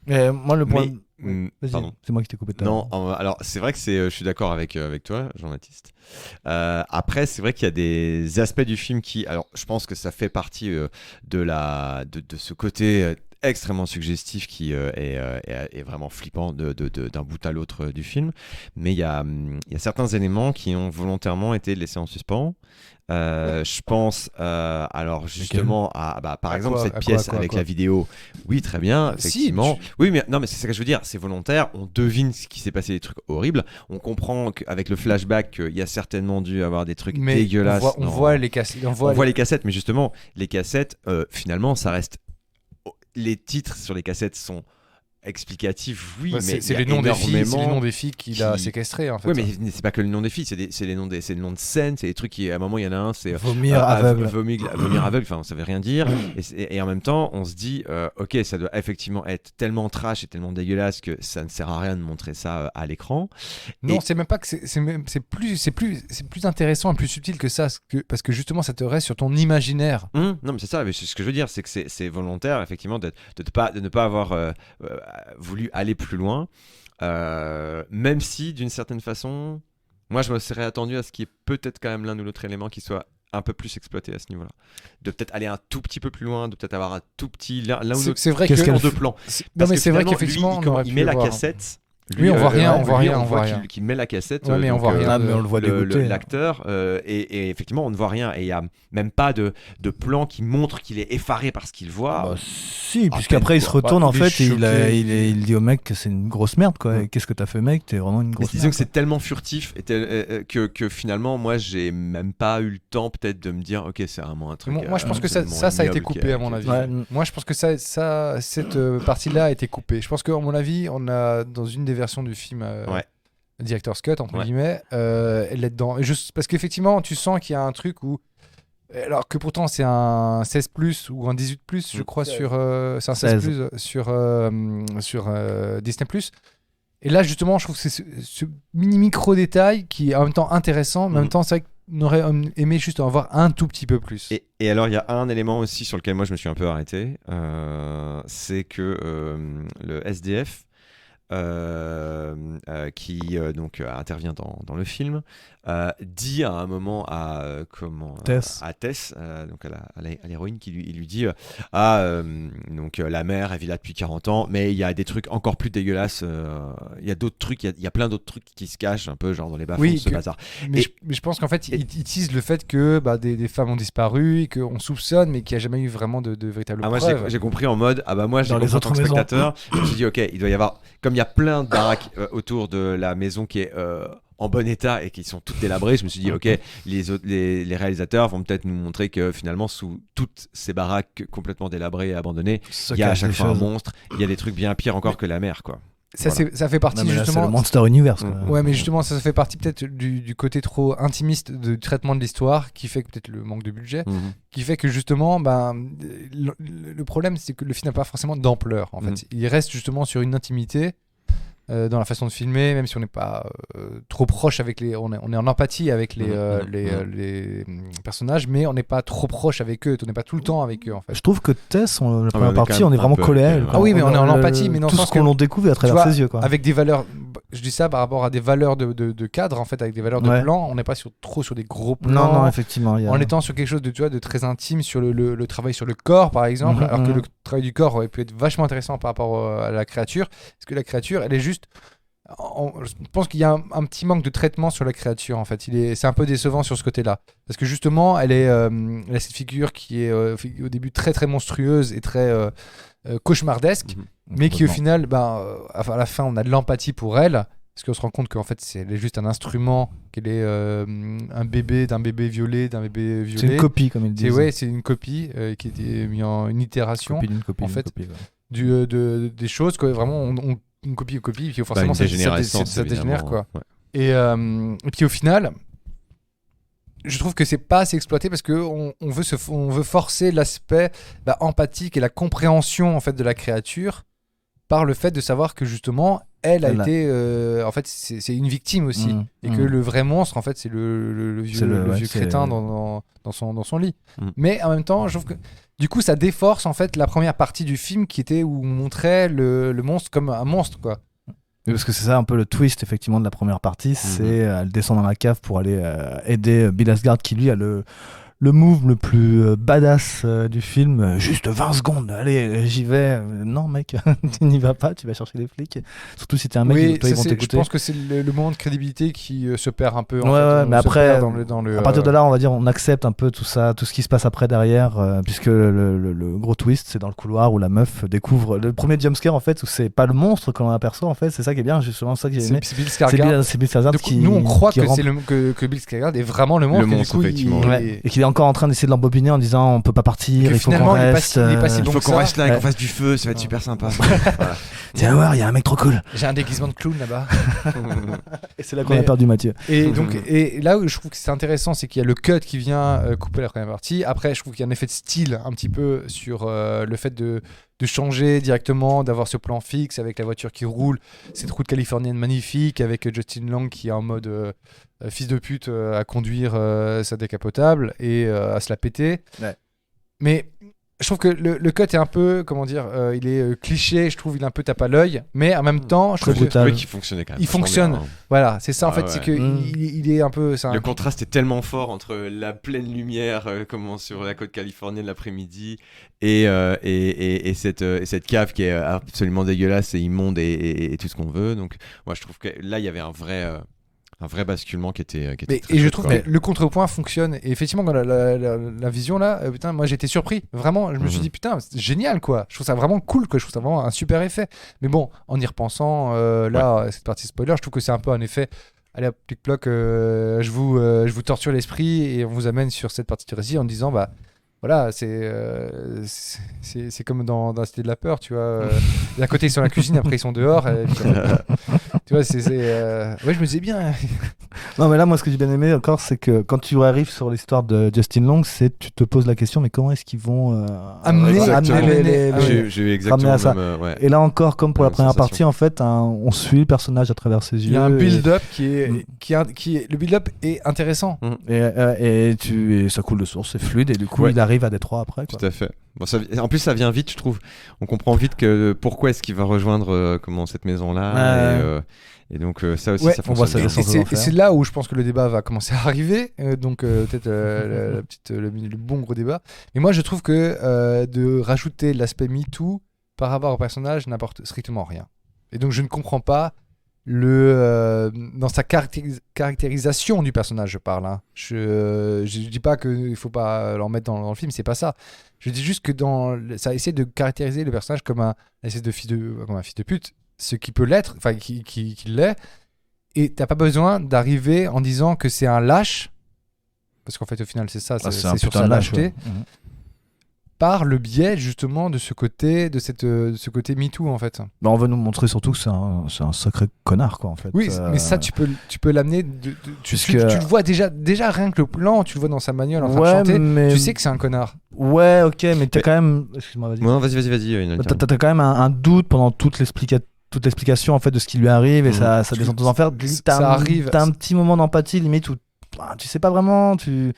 Et moi, le point. Vas-y, pardon. c'est moi qui t'ai coupé. tout à l'heure. Non, alors c'est vrai que je suis d'accord avec toi, Jean-Baptiste. Après, c'est vrai qu'il y a des aspects du film qui, alors je pense que ça fait partie de ce côté extrêmement suggestif qui est vraiment flippant d'un bout à l'autre du film. Mais il y a certains éléments qui ont volontairement été laissés en suspens. Je pense alors justement par exemple cette pièce avec la vidéo. Oui, très bien, effectivement. Oui, mais non, mais c'est ça que je veux dire, c'est volontaire. On devine ce qui s'est passé, des trucs horribles. On comprend qu'avec le flashback, qu'il y a certainement dû avoir des trucs dégueulasses. On voit les cassettes. On voit les cassettes, mais justement, les cassettes, finalement, ça reste. Les titres sur les cassettes sont explicatifs, oui, mais c'est les noms des filles qu'il a séquestrées en fait. Oui, mais c'est pas que le nom des filles, c'est les noms de scènes, c'est des trucs qui à un moment il y en a un, c'est vomir aveugle. Vomir aveugle, enfin ça veut rien dire. Et en même temps, on se dit ok, ça doit effectivement être tellement trash et tellement dégueulasse que ça ne sert à rien de montrer ça à l'écran. Non, c'est même pas que c'est plus intéressant et plus subtil que ça, parce que justement ça te reste sur ton imaginaire. Non, mais c'est ça. Mais ce que je veux dire, c'est que c'est volontaire effectivement de ne pas avoir voulu aller plus loin, même si d'une certaine façon, moi je me serais attendu à ce qu'il y ait peut-être quand même l'un ou l'autre élément qui soit un peu plus exploité à ce niveau-là, de peut-être aller un tout petit peu plus loin, de peut-être avoir un tout petit l'un ou l'autre. C'est vrai que en deux plans. Non, mais c'est vrai qu'effectivement, il met la cassette. Lui, on voit rien, on voit rien. Qu'il met la cassette. Ouais, mais on voit rien. Mais on le voit dégoûter. L'acteur, et effectivement, on ne voit rien. Et il n'y a même pas de plan qui montre qu'il est effaré par ce qu'il voit. Si, puisqu'après il se retourne en fait et il dit au mec que c'est une grosse merde quoi. Et qu'est-ce que t'as fait mec, t'es vraiment une grosse merde. Disons que c'est tellement furtif que finalement, moi, j'ai même pas eu le temps peut-être de me dire, ok, c'est vraiment un truc. Moi, je pense que ça a été coupé à mon avis. Moi, je pense que cette partie-là a été coupée. Je pense qu'à mon avis, on a dans une des versions du film Director's Cut entre guillemets elle est dedans parce qu'effectivement tu sens qu'il y a un truc où alors que pourtant c'est un 16+ ou un 18+, je crois sur c'est un 16+ sur Disney+. Et là justement je trouve que c'est ce micro détail qui est en même temps intéressant, mais en même temps c'est vrai qu'on aurait aimé juste en avoir un tout petit peu plus. Et alors il y a un élément aussi sur lequel moi je me suis un peu arrêté, c'est que le SDF qui donc intervient dans le film dit à un moment à Tess, donc à l'héroïne, qui lui dit donc la mère elle vit là depuis 40 ans, mais il y a des trucs encore plus dégueulasses, il y a d'autres trucs, il y a plein d'autres trucs qui se cachent un peu genre dans les bas-fonds de ce bazar. Mais je pense qu'en fait il tease le fait que des femmes ont disparu et qu'on soupçonne mais qu'il n'y a jamais eu vraiment de véritables preuves. Moi j'ai compris en mode moi j'ai compris en tant que spectateur, je me suis dit ok, il doit y avoir, comme il y a plein de baraques autour de la maison qui est en bon état et qui sont toutes délabrées, je me suis dit ok, les réalisateurs vont peut-être nous montrer que finalement sous toutes ces baraques complètement délabrées et abandonnées, il y a à chaque fois un monstre, il y a des trucs bien pires encore que la mer quoi. Ça fait partie justement. C'est le Monster Universe. Ouais, mais justement, ça fait partie peut-être du côté trop intimiste du traitement de l'histoire, qui fait que peut-être le manque de budget, qui fait que justement, le problème, c'est que le film n'a pas forcément d'ampleur. En fait, il reste justement sur une intimité dans la façon de filmer, même si on n'est pas trop proche avec on est en empathie avec les personnages, mais on n'est pas trop proche avec eux, on n'est pas tout le temps avec eux en fait. Je trouve que Tess, la première partie, on est vraiment collé à elle. Ah oui, mais on est en empathie, mais dans tout ce qu'on découvre à travers ses yeux quoi. Avec des valeurs, je dis ça par rapport à des valeurs de cadre en fait, avec des valeurs de plan, on n'est pas trop sur des gros plans. Non, effectivement. En étant sur quelque chose de très intime, sur le travail sur le corps par exemple, alors que le travail du corps aurait pu être vachement intéressant par rapport à la créature, parce que la créature, elle est juste. Je pense qu'il y a un petit manque de traitement sur la créature en fait. C'est un peu décevant sur ce côté-là, parce que justement, elle a cette figure qui est au début très très monstrueuse et très cauchemardesque, mais qui au final, à la fin, on a de l'empathie pour elle. parce qu'on se rend compte qu'en fait, elle est juste un instrument, qu'elle est un bébé d'un bébé violé, C'est une copie, comme ils disent. C'est une copie qui était mise en une itération. Copie d'une copie en d'une fait, copie, ouais. des choses que vraiment on une copie, puis forcément une ça dégénérescence, dégénère quoi. Ouais. Et puis au final, je trouve que c'est pas assez exploité parce que on veut forcer l'aspect empathique et la compréhension en fait de la créature par le fait de savoir que justement elle a été en fait c'est une victime aussi et que le vrai monstre en fait c'est le vieux crétin dans son lit. Mais en même temps, je trouve que du coup ça déforce en fait la première partie du film qui était où on montrait le monstre comme un monstre quoi. Oui, parce que c'est ça un peu le twist effectivement de la première partie, c'est elle descend dans la cave pour aller aider Bill Skarsgård qui lui a le move le plus badass du film. Juste 20 secondes, allez, j'y vais. Non mec, tu n'y vas pas, tu vas chercher les flics. Surtout si t'es un mec, oui, toi, ils vont t'écouter. Je pense que c'est le moment de crédibilité qui se perd un peu. Mais après, à partir de là, on va dire, on accepte un peu tout ça, tout ce qui se passe après derrière, puisque le gros twist, c'est dans le couloir où la meuf découvre le premier jumpscare en fait, où c'est pas le monstre qu'on aperçoit en fait, c'est ça qui est bien, justement ça que j'ai aimé. C'est Bill Skarsgård. C'est Bill Skarsgård qui. Nous, on croit que Bill Skarsgård est vraiment le monstre. Le monstre, effectivement. Et qu'il est encore en train d'essayer de l'embobiner en disant on peut pas partir, il faut qu'on reste. Il faut qu'on reste là et qu'on fasse du feu, ça va être super sympa. Voilà. Tiens, voir, il y a un mec trop cool. J'ai un déguisement de clown là-bas. Et c'est là qu'on a perdu Mathieu. Et donc, et là où je trouve que c'est intéressant, c'est qu'il y a le cut qui vient couper la première partie. Après, je trouve qu'il y a un effet de style un petit peu sur le fait de changer directement, d'avoir ce plan fixe avec la voiture qui roule, cette route californienne magnifique avec Justin Long qui est en mode fils de pute à conduire sa décapotable et à se la péter. Ouais. Mais je trouve que le cut est un peu, comment dire, il est cliché, je trouve, il est un peu tape à l'œil, mais en même temps, je trouve qu'il fonctionnait quand même. Il fonctionne. Bien, hein. Voilà, c'est ça en fait, c'est que il est un peu. Le contraste est tellement fort entre la pleine lumière, sur la côte californienne l'après-midi, et cette cave qui est absolument dégueulasse et immonde et tout ce qu'on veut. Donc, moi, je trouve que là, il y avait un vrai basculement qui était très et je trouve que le contrepoint fonctionne et effectivement dans la vision là putain moi j'étais surpris vraiment je me suis dit putain c'est génial quoi, je trouve ça vraiment cool quoi, je trouve ça vraiment un super effet, mais bon en y repensant cette partie spoiler je trouve que c'est un peu un effet allez hop plic-ploc je vous torture l'esprit et on vous amène sur cette partie du récit en disant voilà, c'est comme dans la Cité de la Peur, tu vois. D'un côté, ils sont à la cuisine, après, ils sont dehors. Et puis, tu vois, ouais, je me disais bien. Non, mais là, moi, ce que j'ai bien aimé encore, c'est que quand tu arrives sur l'histoire de Justin Long, tu te poses la question, mais comment est-ce qu'ils vont amener j'ai eu exactement ça. Et là encore, comme pour la première partie, en fait, on suit le personnage à travers ses yeux. Il y a un build-up qui est le build-up est intéressant. Et ça coule de source, c'est fluide, et du coup, il arrive à Détroit après. Tout à fait. Bon, en plus, ça vient vite, je trouve. On comprend vite pourquoi est-ce qu'il va rejoindre cette maison-là. Et donc, ça aussi, ça fonctionne bien. Et c'est là où je pense que le débat va commencer à arriver. Donc, peut-être le bon gros débat. Mais moi, je trouve que de rajouter l'aspect MeToo par rapport au personnage n'apporte strictement rien. Et donc, je ne comprends pas dans sa caractérisation du personnage, je parle. Hein. Je dis pas qu'il faut pas l'en mettre dans le film, c'est pas ça. Je dis juste que ça essaie de caractériser le personnage comme un fils de pute, ce qui peut l'être, enfin qui l'est. Et t'as pas besoin d'arriver en disant que c'est un lâche, parce qu'en fait au final c'est ça, c'est sur sa lâcheté. Ouais. Par le biais justement de ce côté côté MeToo en fait. On veut nous montrer surtout que c'est un sacré connard quoi en fait. Oui, mais ça tu peux l'amener tu le vois déjà rien que le plan, tu le vois dans sa magnole en train de chanter, mais... tu sais que c'est un connard. Ouais, OK, mais t'as quand même excuse-moi, vas-y. Non, vas-y. T'as quand même un doute pendant toute l'explication en fait de ce qui lui arrive et ça descend aux enfers. T'as un petit moment d'empathie limite où tu sais pas vraiment s'il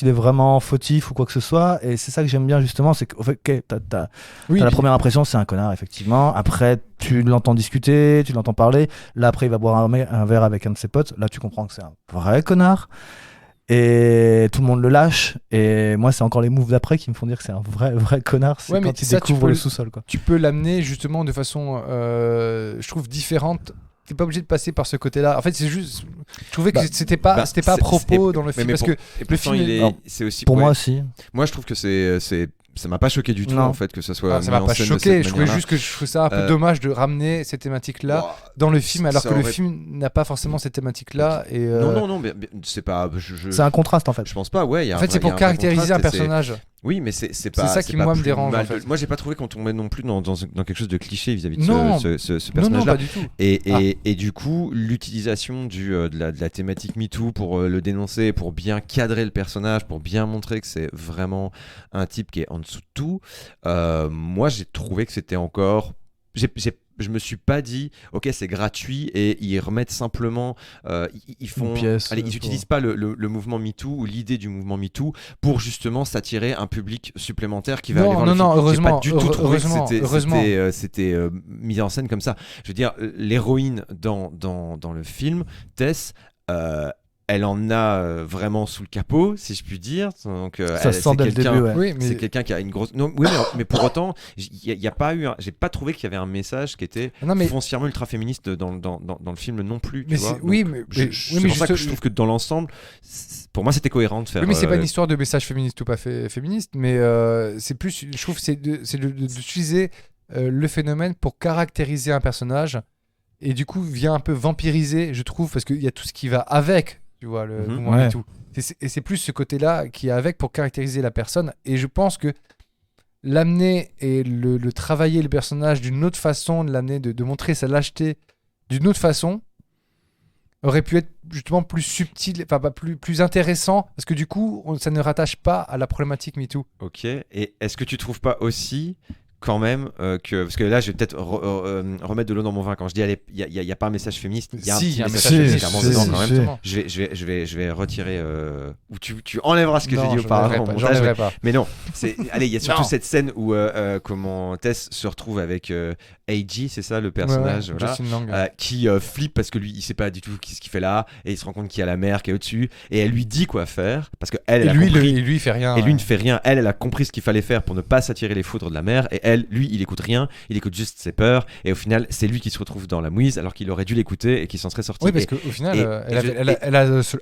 est vraiment fautif ou quoi que ce soit, et c'est ça que j'aime bien justement, c'est que t'as la première impression c'est un connard effectivement, après tu l'entends discuter, tu l'entends parler, là après il va boire un verre avec un de ses potes, là tu comprends que c'est un vrai connard et tout le monde le lâche, et moi c'est encore les moves d'après qui me font dire que c'est un vrai connard, c'est quand il découvre le sous-sol quoi. Tu peux l'amener justement de façon je trouve différente. T'es pas obligé de passer par ce côté-là. En fait, c'est juste. Je trouvais que c'était pas à propos dans le film. Parce que le film, c'est aussi. Pour moi aussi. Moi, je trouve que c'est ça m'a pas choqué du tout Non. en fait que ça soit. Ça mis m'a en pas scène de choqué, cette je trouvais manière-là. juste que je trouve ça un peu Euh, dommage de ramener ces thématiques-là Ouah, dans le film, alors ça que le aurait- film n'a pas forcément ces thématiques-là. Et, Non, mais c'est pas. C'est un contraste en fait. Je pense pas, ouais. En fait, c'est pour caractériser un personnage. Oui, mais c'est pas. ça qui, pas moi, me plus dérange, mal en fait. Moi, j'ai pas trouvé qu'on tombait non plus dans quelque chose de cliché vis-à-vis de Non. ce Non, non, personnage-là. pas du tout. Et du coup, l'utilisation de la thématique MeToo pour le dénoncer, pour bien cadrer le personnage, pour bien montrer que c'est vraiment un type qui est en dessous de tout, moi j'ai trouvé que c'était encore. Je me suis pas dit, ok, c'est gratuit et ils remettent simplement. Ils font. Une pièce, Allez, ils n'utilisent pas le mouvement MeToo ou l'idée du mouvement MeToo pour justement s'attirer un public supplémentaire qui va Non, aller voir non, le non, film. heureusement, J'ai pas du tout trouvé heureusement, que heureusement. c'était mis en scène comme ça. Je veux dire, l'héroïne dans le film, Tess, elle en a vraiment sous le capot, si je puis dire. Donc, Ça se sent dès le début, ouais. Oui, mais C'est quelqu'un qui a une grosse. Non, oui, mais pour autant, il y a pas eu. J'ai pas trouvé qu'il y avait un message qui était non, mais foncièrement ultra féministe dans le film non plus. Tu Mais vois. c'est- oui, Donc, mais- je- mais- c'est oui, mais pour ça que juste- je trouve que dans l'ensemble, pour moi, c'était cohérent de faire. oui, mais c'est pas une histoire de message féministe ou pas féministe, mais c'est plus, je trouve, d'utiliser le phénomène pour caractériser un personnage et du coup vient un peu vampiriser, je trouve, parce qu'il y a tout ce qui va avec, tu vois, le Mhm. mouvement Ouais. MeToo. Et c'est plus ce côté-là qui est avec pour caractériser la personne. Et je pense que l'amener et le travailler le personnage d'une autre façon, de l'amener, de montrer sa lâcheté d'une autre façon, aurait pu être justement plus subtil, enfin pas plus intéressant, parce que du coup, ça ne rattache pas à la problématique MeToo. Ok. Et est-ce que tu trouves pas aussi quand même parce que là je vais peut-être remettre de l'eau dans mon vin quand je dis il y a pas un message féministe, il y a un Si, petit il y a un message message féministe clairement dedans quand même. justement. Je vais retirer ou tu enlèveras ce que j'ai Non, dit je auparavant au l'enlèverai pas, montage, j'enlèverai pas. mais non, allez, il y a surtout Non. cette scène où comment Tess se retrouve avec A.G., c'est ça le personnage, Ouais, voilà, Justin Lang. qui flippe parce que lui il sait pas du tout ce qu'il fait là et il se rend compte qu'il y a la mère qui est au-dessus et elle lui dit quoi faire parce que elle et a lui, compris. il fait rien. Et lui ouais. ne fait rien. Elle a compris ce qu'il fallait faire pour ne pas s'attirer les foudres de la mère. Et lui, il écoute rien. Il écoute juste ses peurs. Et au final, c'est lui qui se retrouve dans la mouise alors qu'il aurait dû l'écouter et qu'il s'en serait sorti. Oui, parce Et- qu'au final, et-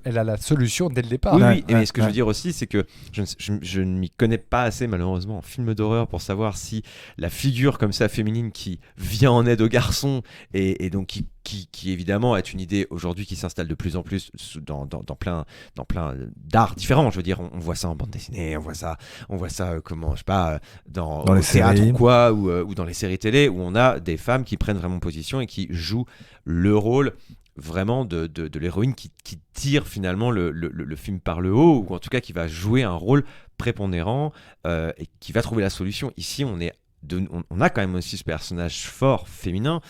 elle a la solution dès le départ. oui, Ouais, oui, mais ouais, ce que je veux ouais. dire aussi, c'est que je ne m'y connais pas assez, malheureusement, en film d'horreur pour savoir si la figure comme ça féminine qui vient en aide aux garçons et donc qui évidemment est une idée aujourd'hui qui s'installe de plus en plus dans plein d'arts différents. Je veux dire, on voit ça en bande dessinée, on voit ça comment, je sais pas, dans Dans les au théâtre séries. ou quoi, ou dans les séries télé, où on a des femmes qui prennent vraiment position et qui jouent le rôle vraiment de l'héroïne qui tire finalement le film par le haut, ou en tout cas qui va jouer un rôle prépondérant et qui va trouver la solution. Ici, on a quand même aussi ce personnage fort féminin.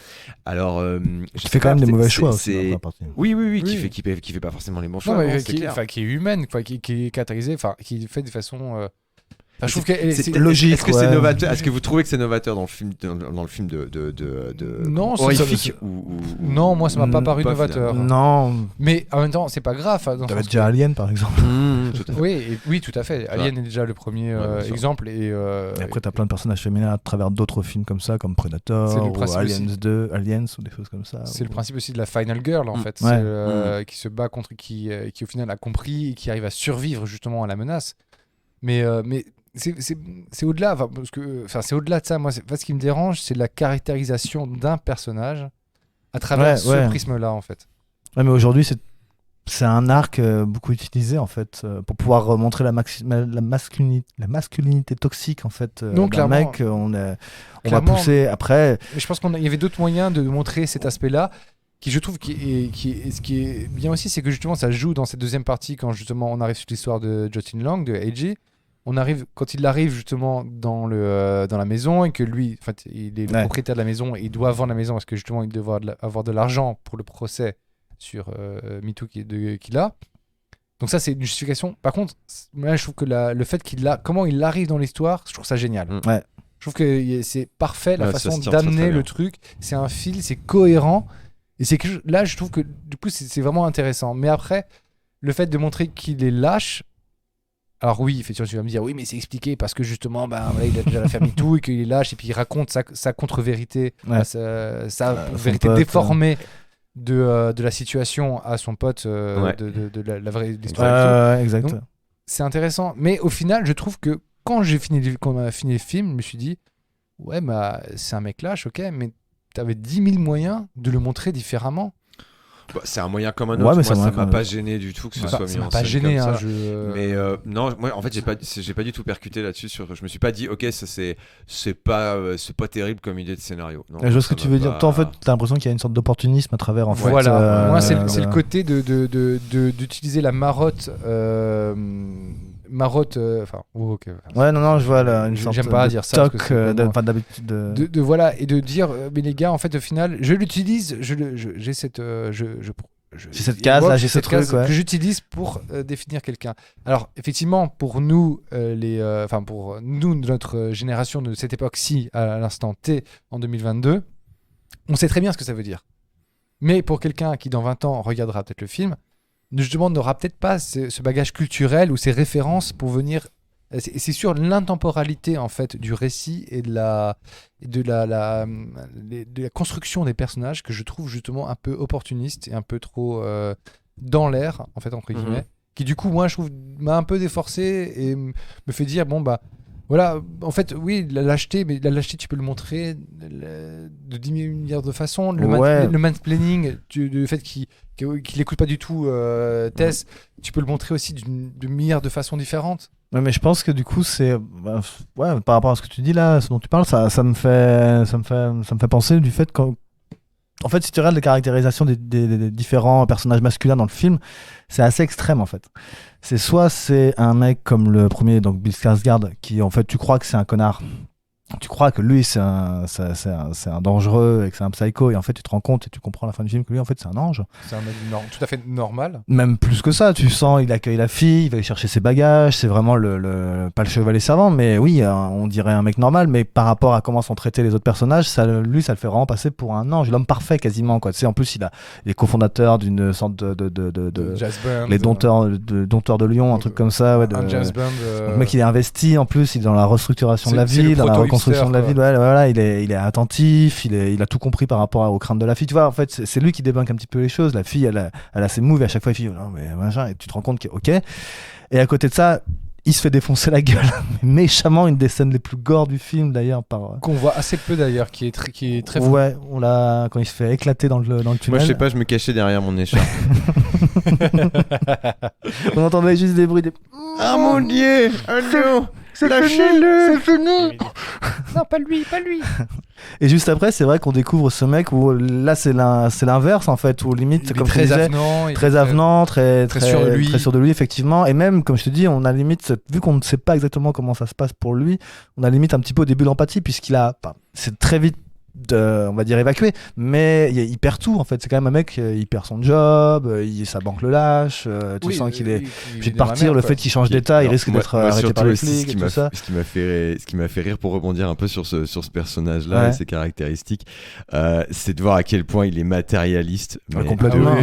Alors, je Qui sais fait quand pas, même des mauvais c'est- choix aussi. c'est- dans la partie. Oui, Oui. qui fait pas forcément les bons Non, choix. mais non, c'est clair. qui est humaine, quoi, qui est caractérisée, enfin, qui fait de façon. Enfin, je trouve qu'elle C'est c'est logique, Est-ce que c'est ouais. novateur? Est-ce que vous trouvez que c'est novateur dans le film, dans le film de Non, c'est- horrifique ça- ou Non, moi, ça m'a pas paru pas novateur. Non, Mais en même temps, c'est pas grave. Dans le t'avais sens déjà que- Alien par exemple. Tout à fait. Oui, tout à fait. Alien est déjà le premier Ouais, bien sûr. exemple. Et, Et après, t'as plein de personnages féminins à travers d'autres films comme ça, comme C'est Predator le ou principe Aliens aussi. 2, Aliens ou des choses comme ça. c'est ou- le principe aussi de la Final Girl, en fait. Ouais. C'est, qui se bat contre qui au final a compris et qui arrive à survivre justement à la menace. Mais c'est au-delà, c'est au-delà de ça. Moi, ce qui me dérange, c'est la caractérisation d'un personnage à travers Ouais, ce ouais. prisme-là, en fait. Ouais, mais aujourd'hui, c'est un arc beaucoup utilisé en fait pour pouvoir montrer la masculinité toxique en fait Non, d'un clairement. mec. On va Clairement. pousser après. Mais je pense qu'il y avait d'autres moyens de montrer cet aspect-là, qui je trouve ce qui est bien aussi, c'est que justement ça joue dans cette deuxième partie quand justement on arrive sur l'histoire de Justin Lang, de A.G. Quand il arrive justement dans la maison et que lui, en fait, il est le Ouais. propriétaire de la maison et il doit vendre la maison parce que justement il doit avoir de l'argent pour le procès sur MeToo qu'il a. Donc ça c'est une justification. Par contre, moi je trouve que le fait comment il arrive dans l'histoire, je trouve ça génial. Ouais. Je trouve que c'est parfait la Ouais, ça façon se tient très, d'amener très bien. le truc. C'est un fil, c'est cohérent. Et c'est là, je trouve que du coup, c'est vraiment intéressant. Mais après, le fait de montrer qu'il est lâche. Alors oui, effectivement, tu vas me dire, oui, mais c'est expliqué parce que justement, voilà, il a déjà la famille tout et qu'il est lâche et puis il raconte sa contre-vérité, Ouais. sa Son vérité pote, déformée de la situation à son pote, Ouais. de la vraie l'histoire. et tout. Exact. Donc, c'est intéressant. Mais au final, je trouve que quand on a fini le film, je me suis dit, ouais, bah, c'est un mec lâche, ok, mais t'avais 10 000 moyens de le montrer différemment. Bah, c'est un moyen comme un Ouais, autre. mais moi, ça ça m'a m'a pas gêné du tout que ce soit mis Ça m'a en pas scène gêné, comme hein, ça. Mais non, moi en fait j'ai pas du tout percuté là-dessus. Je me suis pas dit ok, ça c'est pas terrible comme idée de scénario. Non, Je vois ce que ça tu m'a veux dire. pas- Toi, en fait, t'as l'impression qu'il y a une sorte d'opportunisme à travers. En fait, Voilà, moi c'est le voilà. côté d'utiliser la marotte. Enfin, ok. Ouais, non, je vois là, une sorte J'aime pas de dire ça, parce que toc, c'est vraiment- enfin, d'habitude. De voilà, et de dire, mais les gars, en fait, au final, je l'utilise, j'ai cette. J'ai cette case, là, j'ai ce cette truc, case ouais. que j'utilise pour définir quelqu'un. Alors, effectivement, pour nous, pour nous, de notre génération de cette époque-ci, à l'instant T, en 2022, on sait très bien ce que ça veut dire. Mais pour quelqu'un qui, dans 20 ans, regardera peut-être le film, justement, n'aura peut-être pas ce bagage culturel ou ces références pour venir. C'est sur l'intemporalité en fait du récit et de la construction des personnages que je trouve justement un peu opportuniste et un peu trop dans l'air en fait entre guillemets, qui du coup moi je trouve m'a un peu déforcé et me fait dire bon bah voilà, en fait, oui, la lâcheté, mais la lâcheté, tu peux le montrer de 10 milliards de façons. Le mansplaining, le fait qu'il n'écoute pas du tout Tess, tu peux le montrer aussi de milliards de façons différentes. Ouais, mais je pense que du coup, c'est. Ouais, par rapport à ce que tu dis là, ce dont tu parles, ça me fait penser du fait qu'en fait, si tu regardes les caractérisations des différents personnages masculins dans le film, c'est assez extrême en fait. C'est un mec comme le premier, donc Bill Skarsgård, qui en fait tu crois que c'est un connard. Tu crois que lui c'est un dangereux et que c'est un psycho, et en fait tu te rends compte et tu comprends à la fin du film que lui en fait c'est un ange. C'est un mec tout à fait normal. Même plus que ça, tu sens il accueille la fille, il va aller chercher ses bagages, c'est vraiment pas le chevalier servant, mais oui, on dirait un mec normal, mais par rapport à comment sont traités les autres personnages, ça le fait vraiment passer pour un ange, l'homme parfait quasiment quoi. Tu sais, en plus il est cofondateur d'une sorte de jazz band, les dompteurs de Lyon, un truc comme ça, ouais, un jazz band. Le mec il est investi en plus, il est dans la restructuration de la C'est le ville, dans la proto-hipster, reconstruction de la quoi. ville, ouais, voilà, il est attentif, il a tout compris par rapport aux craintes de la fille, tu vois, en fait c'est lui qui débunk un petit peu les choses. La fille elle a ses moves et à chaque fois il fait non mais machin, et tu te rends compte que ok, et à côté de ça il se fait défoncer la gueule méchamment, une des scènes les plus gore du film d'ailleurs qu'on voit assez peu d'ailleurs, qui est très fou. ouais, on l'a quand il se fait éclater dans le tunnel. Moi je sais pas, je me cachais derrière mon écharpe. On entendait juste des bruits Ah mon dieu, non, lâchez-le, c'est fini. Non, pas lui. Et juste après, c'est vrai qu'on découvre ce mec où là c'est l'inverse en fait, où limite Il est comme très tu disais, avenant, très avenant, très sûr de lui. très sûr de lui effectivement, et même comme je te dis, on a limite, vu qu'on ne sait pas exactement comment ça se passe pour lui, on a limite un petit peu au début l'empathie, puisqu'il a, c'est très vite on va dire évacué, mais il perd tout en fait. C'est quand même un mec, il perd son job, sa banque le lâche, tu sens qu'il est obligé de partir, le fait qu'il change d'état, il risque d'être arrêté par les flics et tout ça. Ce qui m'a fait rire pour rebondir un peu sur ce personnage-là et ses caractéristiques, c'est de voir à quel point il est matérialiste. Mais complètement.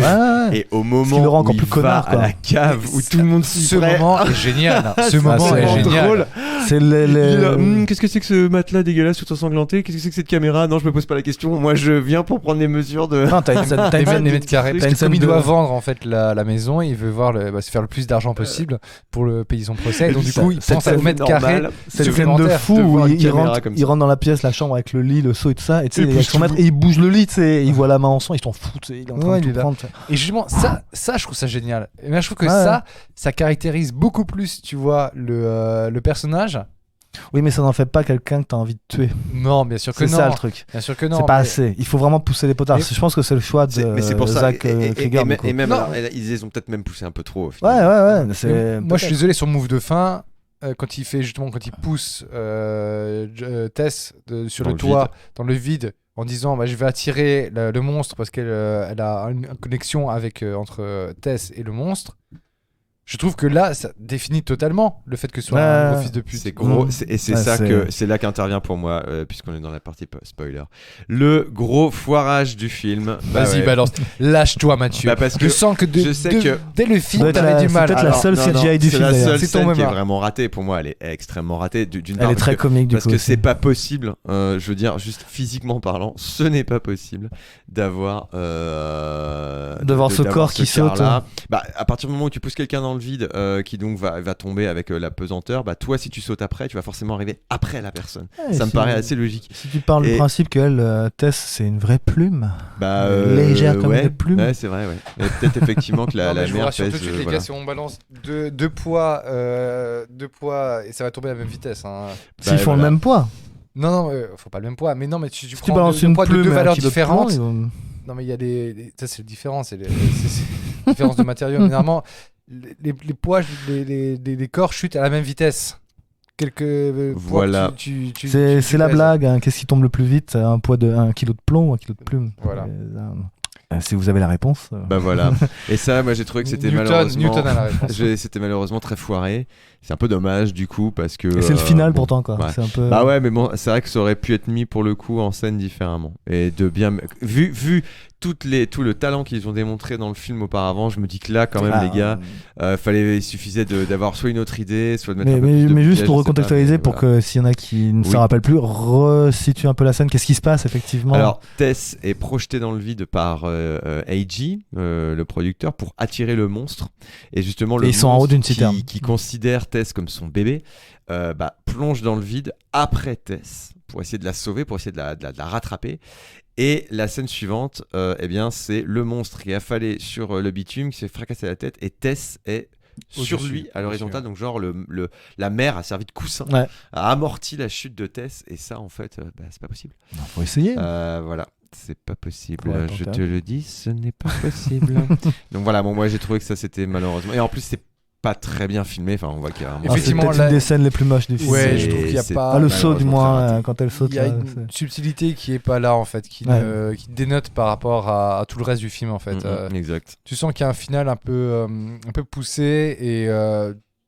Et au moment qui le rend encore où plus il connard, va à la cave où tout le monde s'y ce prête. moment est génial. Ce moment est génial. Drôle. C'est Il est là, qu'est-ce que c'est que ce matelas dégueulasse tout ensanglanté? Qu'est-ce que c'est que cette caméra? Non, je me pose pas la question. Moi, je viens pour prendre les mesures de. Non, t'as une scène, Les mètres carrés. t'as Parce une que comme scène il de- doit vendre en fait la maison, il veut se faire le plus d'argent possible pour payer son procès. Et donc du coup, il cette pense à scène mètre carré. normale. C'est une scène de supplémentaire fou de où voir une il caméra rentre, comme il ça. rentre dans la pièce, la chambre avec le lit, le seau et tout ça, et tu sais, Il il y a bouge son maître tout. et il bouge le lit, tu sais, il voit la main en sang, il s'en fout, tu sais, il est en train Ouais, de il est tout là. prendre. tu sais. Et justement, ça, je trouve ça génial. Et bien, je trouve que Ouais. ça caractérise beaucoup plus, tu vois, le personnage. Oui, mais ça n'en fait pas quelqu'un que t'as envie de tuer. Non, bien sûr que C'est non. ça le truc. Bien sûr que non. C'est pas mais- assez. Il faut vraiment pousser les potards. Mais- Je pense que c'est le choix de Mais c'est pour ça. Zach Et Krieger. du coup. même, Non. alors, ils les ont peut-être même poussé un peu trop. Au Ouais, final. mais c'est. Moi, je suis désolé, son move de fin, quand il pousse Tess sur Dans le le toit, vide. dans le vide, en disant je vais attirer le monstre parce qu'elle elle a une connexion entre Tess et le monstre. Je trouve que là, ça définit totalement le fait que ce soit un gros fils de pute. C'est gros, Mmh. et c'est Ouais, ça c'est- c'est là qu'intervient pour moi, puisqu'on est dans la partie spoiler, le gros foirage du film. Vas-y, balance. Lâche-toi, Mathieu. Bah, parce je que sens que, je sais que dès le Ça film, doit être t'avais la- du c'est mal. peut-être la Alors, seule CGI du c'est film, la d'ailleurs. seule C'est ton scène qui est moment. vraiment ratée. Pour moi, elle est extrêmement ratée. D'une part, Elle est parce très que- comique du parce coup. que aussi. c'est pas possible. Je veux dire, juste physiquement parlant, ce n'est pas possible d'avoir De voir ce corps qui saute. car-là. Bah, à partir du moment où tu pousses quelqu'un dans le vide qui donc va tomber avec la pesanteur, bah toi si tu sautes après, tu vas forcément arriver après la personne. Ouais, Ça me paraît assez logique. Si tu parles du principe qu'elle, Tess, c'est une vraie plume. Légère comme une plume. Ouais, c'est vrai, ouais. Mais peut-être effectivement que la je vous mer rassure pèse. tout de suite, les voilà. gars, si on balance deux poids, et ça va tomber à la même vitesse. Hein. S'ils font le même poids. Non, faut pas le même poids. Mais non, mais tu Si prends tu balances deux une poids de plume deux et un valeurs kilo de différentes. plomb, ils vont- Non, mais il y a ça, c'est différent. C'est la différence de matériaux. Mais normalement, les poids, les corps chutent à la même vitesse. Quelques poids, Voilà. C'est la pèses. blague. Hein. Qu'est-ce qui tombe le plus vite, un poids de 1 kilo de plomb ou 1 kilo de plume. Voilà. Si vous avez la réponse. Bah voilà. Et ça, moi j'ai trouvé que c'était Newton malheureusement. a la réponse. C'était malheureusement très foiré. C'est un peu dommage du coup parce que. Et c'est le final bon, pourtant quoi. ouais. C'est un peu. Bah ouais, mais bon, c'est vrai que ça aurait pu être mis pour le coup en scène différemment. Et de bien. Vu tout le talent qu'ils ont démontré dans le film auparavant, je me dis que là, quand même, les gars, il suffisait d'avoir soit une autre idée, soit de mettre un peu plus de Mais juste budget, pour je sais pas, recontextualiser, mais pour voilà. que s'il y en a qui ne se Oui. rappellent plus, resitue un peu la scène. Qu'est-ce qui se passe effectivement? Alors, Tess est projetée dans le vide par Eiji, le producteur, pour attirer le monstre. Et justement, le Et ils sont en haut monstre d'une citerne. qui considère Tess comme son bébé, plonge dans le vide après Tess pour essayer de la sauver, pour essayer de la rattraper. Et la scène suivante, c'est le monstre qui est affalé sur le bitume, qui s'est fracassé la tête, et Tess est sur Au-dessus, lui à l'horizontale. Donc genre la mer a servi de coussin, Ouais. a amorti la chute de Tess. Et ça, en fait, c'est pas possible. Faut essayer. Voilà. C'est pas possible, Ouais, je tenter. te le dis, ce n'est pas possible. Donc voilà, moi j'ai trouvé que ça c'était malheureusement. Et en plus, c'est pas très bien filmé. Enfin, on voit qu'il y a un Ah, Effectivement, c'est peut-être là- une des scènes les plus moches du film. Ouais, je trouve qu'il y a c'est pas. Ah, le saut du malheureusement moins, très raté. quand elle saute. Il y a là, une subtilité qui est pas là en fait, qui dénote par rapport à tout le reste du film en fait. Exact. Tu sens qu'il y a un final un peu poussé et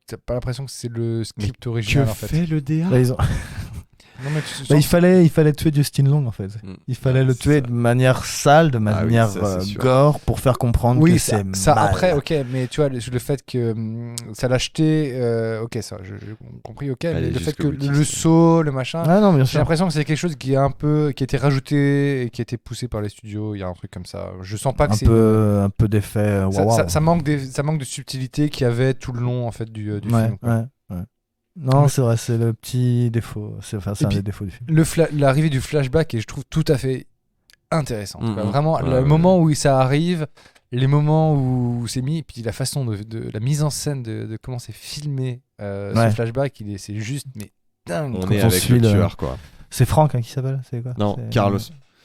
t'as pas l'impression que c'est le script original en fait. le DA Là, ils ont- Non, mais Bah, il fallait tuer Justin Long en fait. Il fallait le tuer de manière sale, de manière ça, c'est sûr. gore, pour faire comprendre oui, que ça, c'est ça mal. après, ok, mais tu vois, le fait que ça l'a jeté, ok, ça, j'ai compris, ok, mais le fait que jusqu'au boutiste. le saut, le machin, Ah non, bien j'ai sûr. l'impression que c'est quelque chose qui a été rajouté et qui a été poussé par les studios. Il y a un truc comme ça. Je sens pas que c'est Un peu d'effet. ça manque de subtilité qu'il y avait tout le long en fait du film. quoi. Ouais. Non, c'est vrai, c'est le petit défaut. C'est un des défauts du film. L'arrivée du flashback est, je trouve, tout à fait intéressante. quoi. Vraiment, Ouais, le ouais. moment où ça arrive, les moments où c'est mis, et puis la façon de la mise en scène de comment c'est filmé ce flashback, c'est juste mais dingue. On Quand est on avec suit le le- tueur, quoi. C'est Franck qui s'appelle. C'est quoi? Non, C'est- Carlos.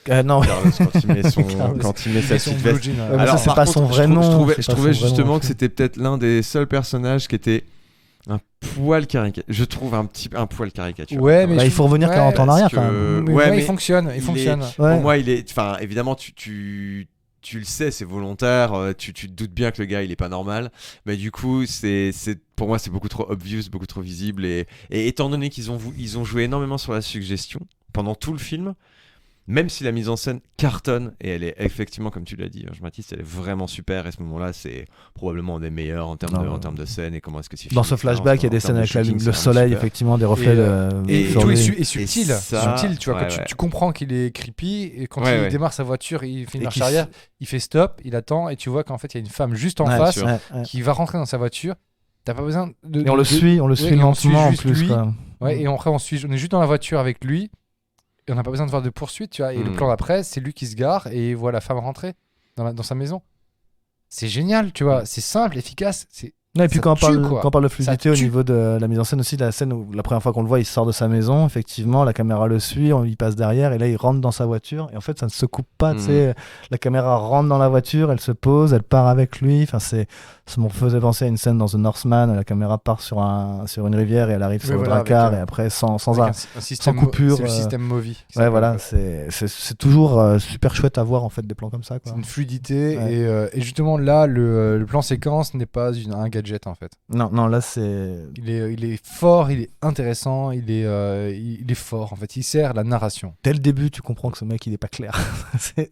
Non. Carlos, quand il met Carlos. quand il met sa Et son petite blue veste. jean, Ouais, mais Alors, ça, c'est par pas contre, son vrai nom. Je trouvais c'est pas son vrai justement nom. que c'était peut-être l'un des seuls personnages qui était un poil caricature. Je trouve un poil caricature. Ouais, mais Bah, il faut revenir 40 ans en arrière parce quand que- même. Mais ouais, ouais, mais il fonctionne. il fonctionne. est- Ouais. Pour moi, il est. Enfin, évidemment, tu le sais, c'est volontaire. Tu te doutes bien que le gars, il est pas normal. Mais du coup, pour moi, c'est beaucoup trop obvious, beaucoup trop visible. Et étant donné qu'ils ont joué énormément sur la suggestion pendant tout le film. Même si la mise en scène cartonne, et elle est effectivement, comme tu l'as dit, Jean-Baptiste, elle est vraiment super, et à ce moment-là, c'est probablement un des meilleurs en termes de scène, et comment est-ce que c'est Dans filmé, ce etc. flashback, il y a des En scènes termes de avec shooting, le c'est soleil, vraiment super. effectivement, des reflets Et sur tout les- est subtil, ça, subtil, tu vois, ouais, quand ouais. tu comprends qu'il est creepy, et quand Ouais, il ouais. démarre sa voiture, il fait une Et marche qu'il arrière, il fait stop, il attend, et tu vois qu'en fait, il y a une femme juste en Ouais, face sûr. Ouais. qui va rentrer dans sa voiture. T'as pas besoin de. Et on le suit et on lentement suit en juste plus. lui. quoi. Ouais, et après, on est juste dans la voiture avec lui, et on n'a pas besoin de voir de poursuite, tu vois. Et le plan d'après, c'est lui qui se gare, et il voit la femme rentrer dans sa maison. C'est génial, tu vois, c'est simple, efficace, c'est. Ouais, et puis Ça quand tue, quoi. on parle de fluidité au tue. niveau de la mise en scène aussi, la scène où la première fois qu'on le voit, il sort de sa maison, effectivement, la caméra le suit, il passe derrière, et là il rentre dans sa voiture, et en fait ça ne se coupe pas, tu sais, la caméra rentre dans la voiture, elle se pose, elle part avec lui, enfin ça me faisait penser à une scène dans The Northman, la caméra part sur une rivière et elle arrive sur le voilà, dracard, avec, et après sans Avec un système coupure, C'est le système Movi. qui Ouais, s'appelle, voilà, quoi. c'est toujours super chouette à voir en fait des plans comme ça, quoi. C'est une fluidité, Ouais. et justement là, le plan séquence n'est pas un gadget en fait. Non, là c'est. Il est fort, il est intéressant, il est fort en fait. Il sert la narration. Dès le début, tu comprends que ce mec il est pas clair.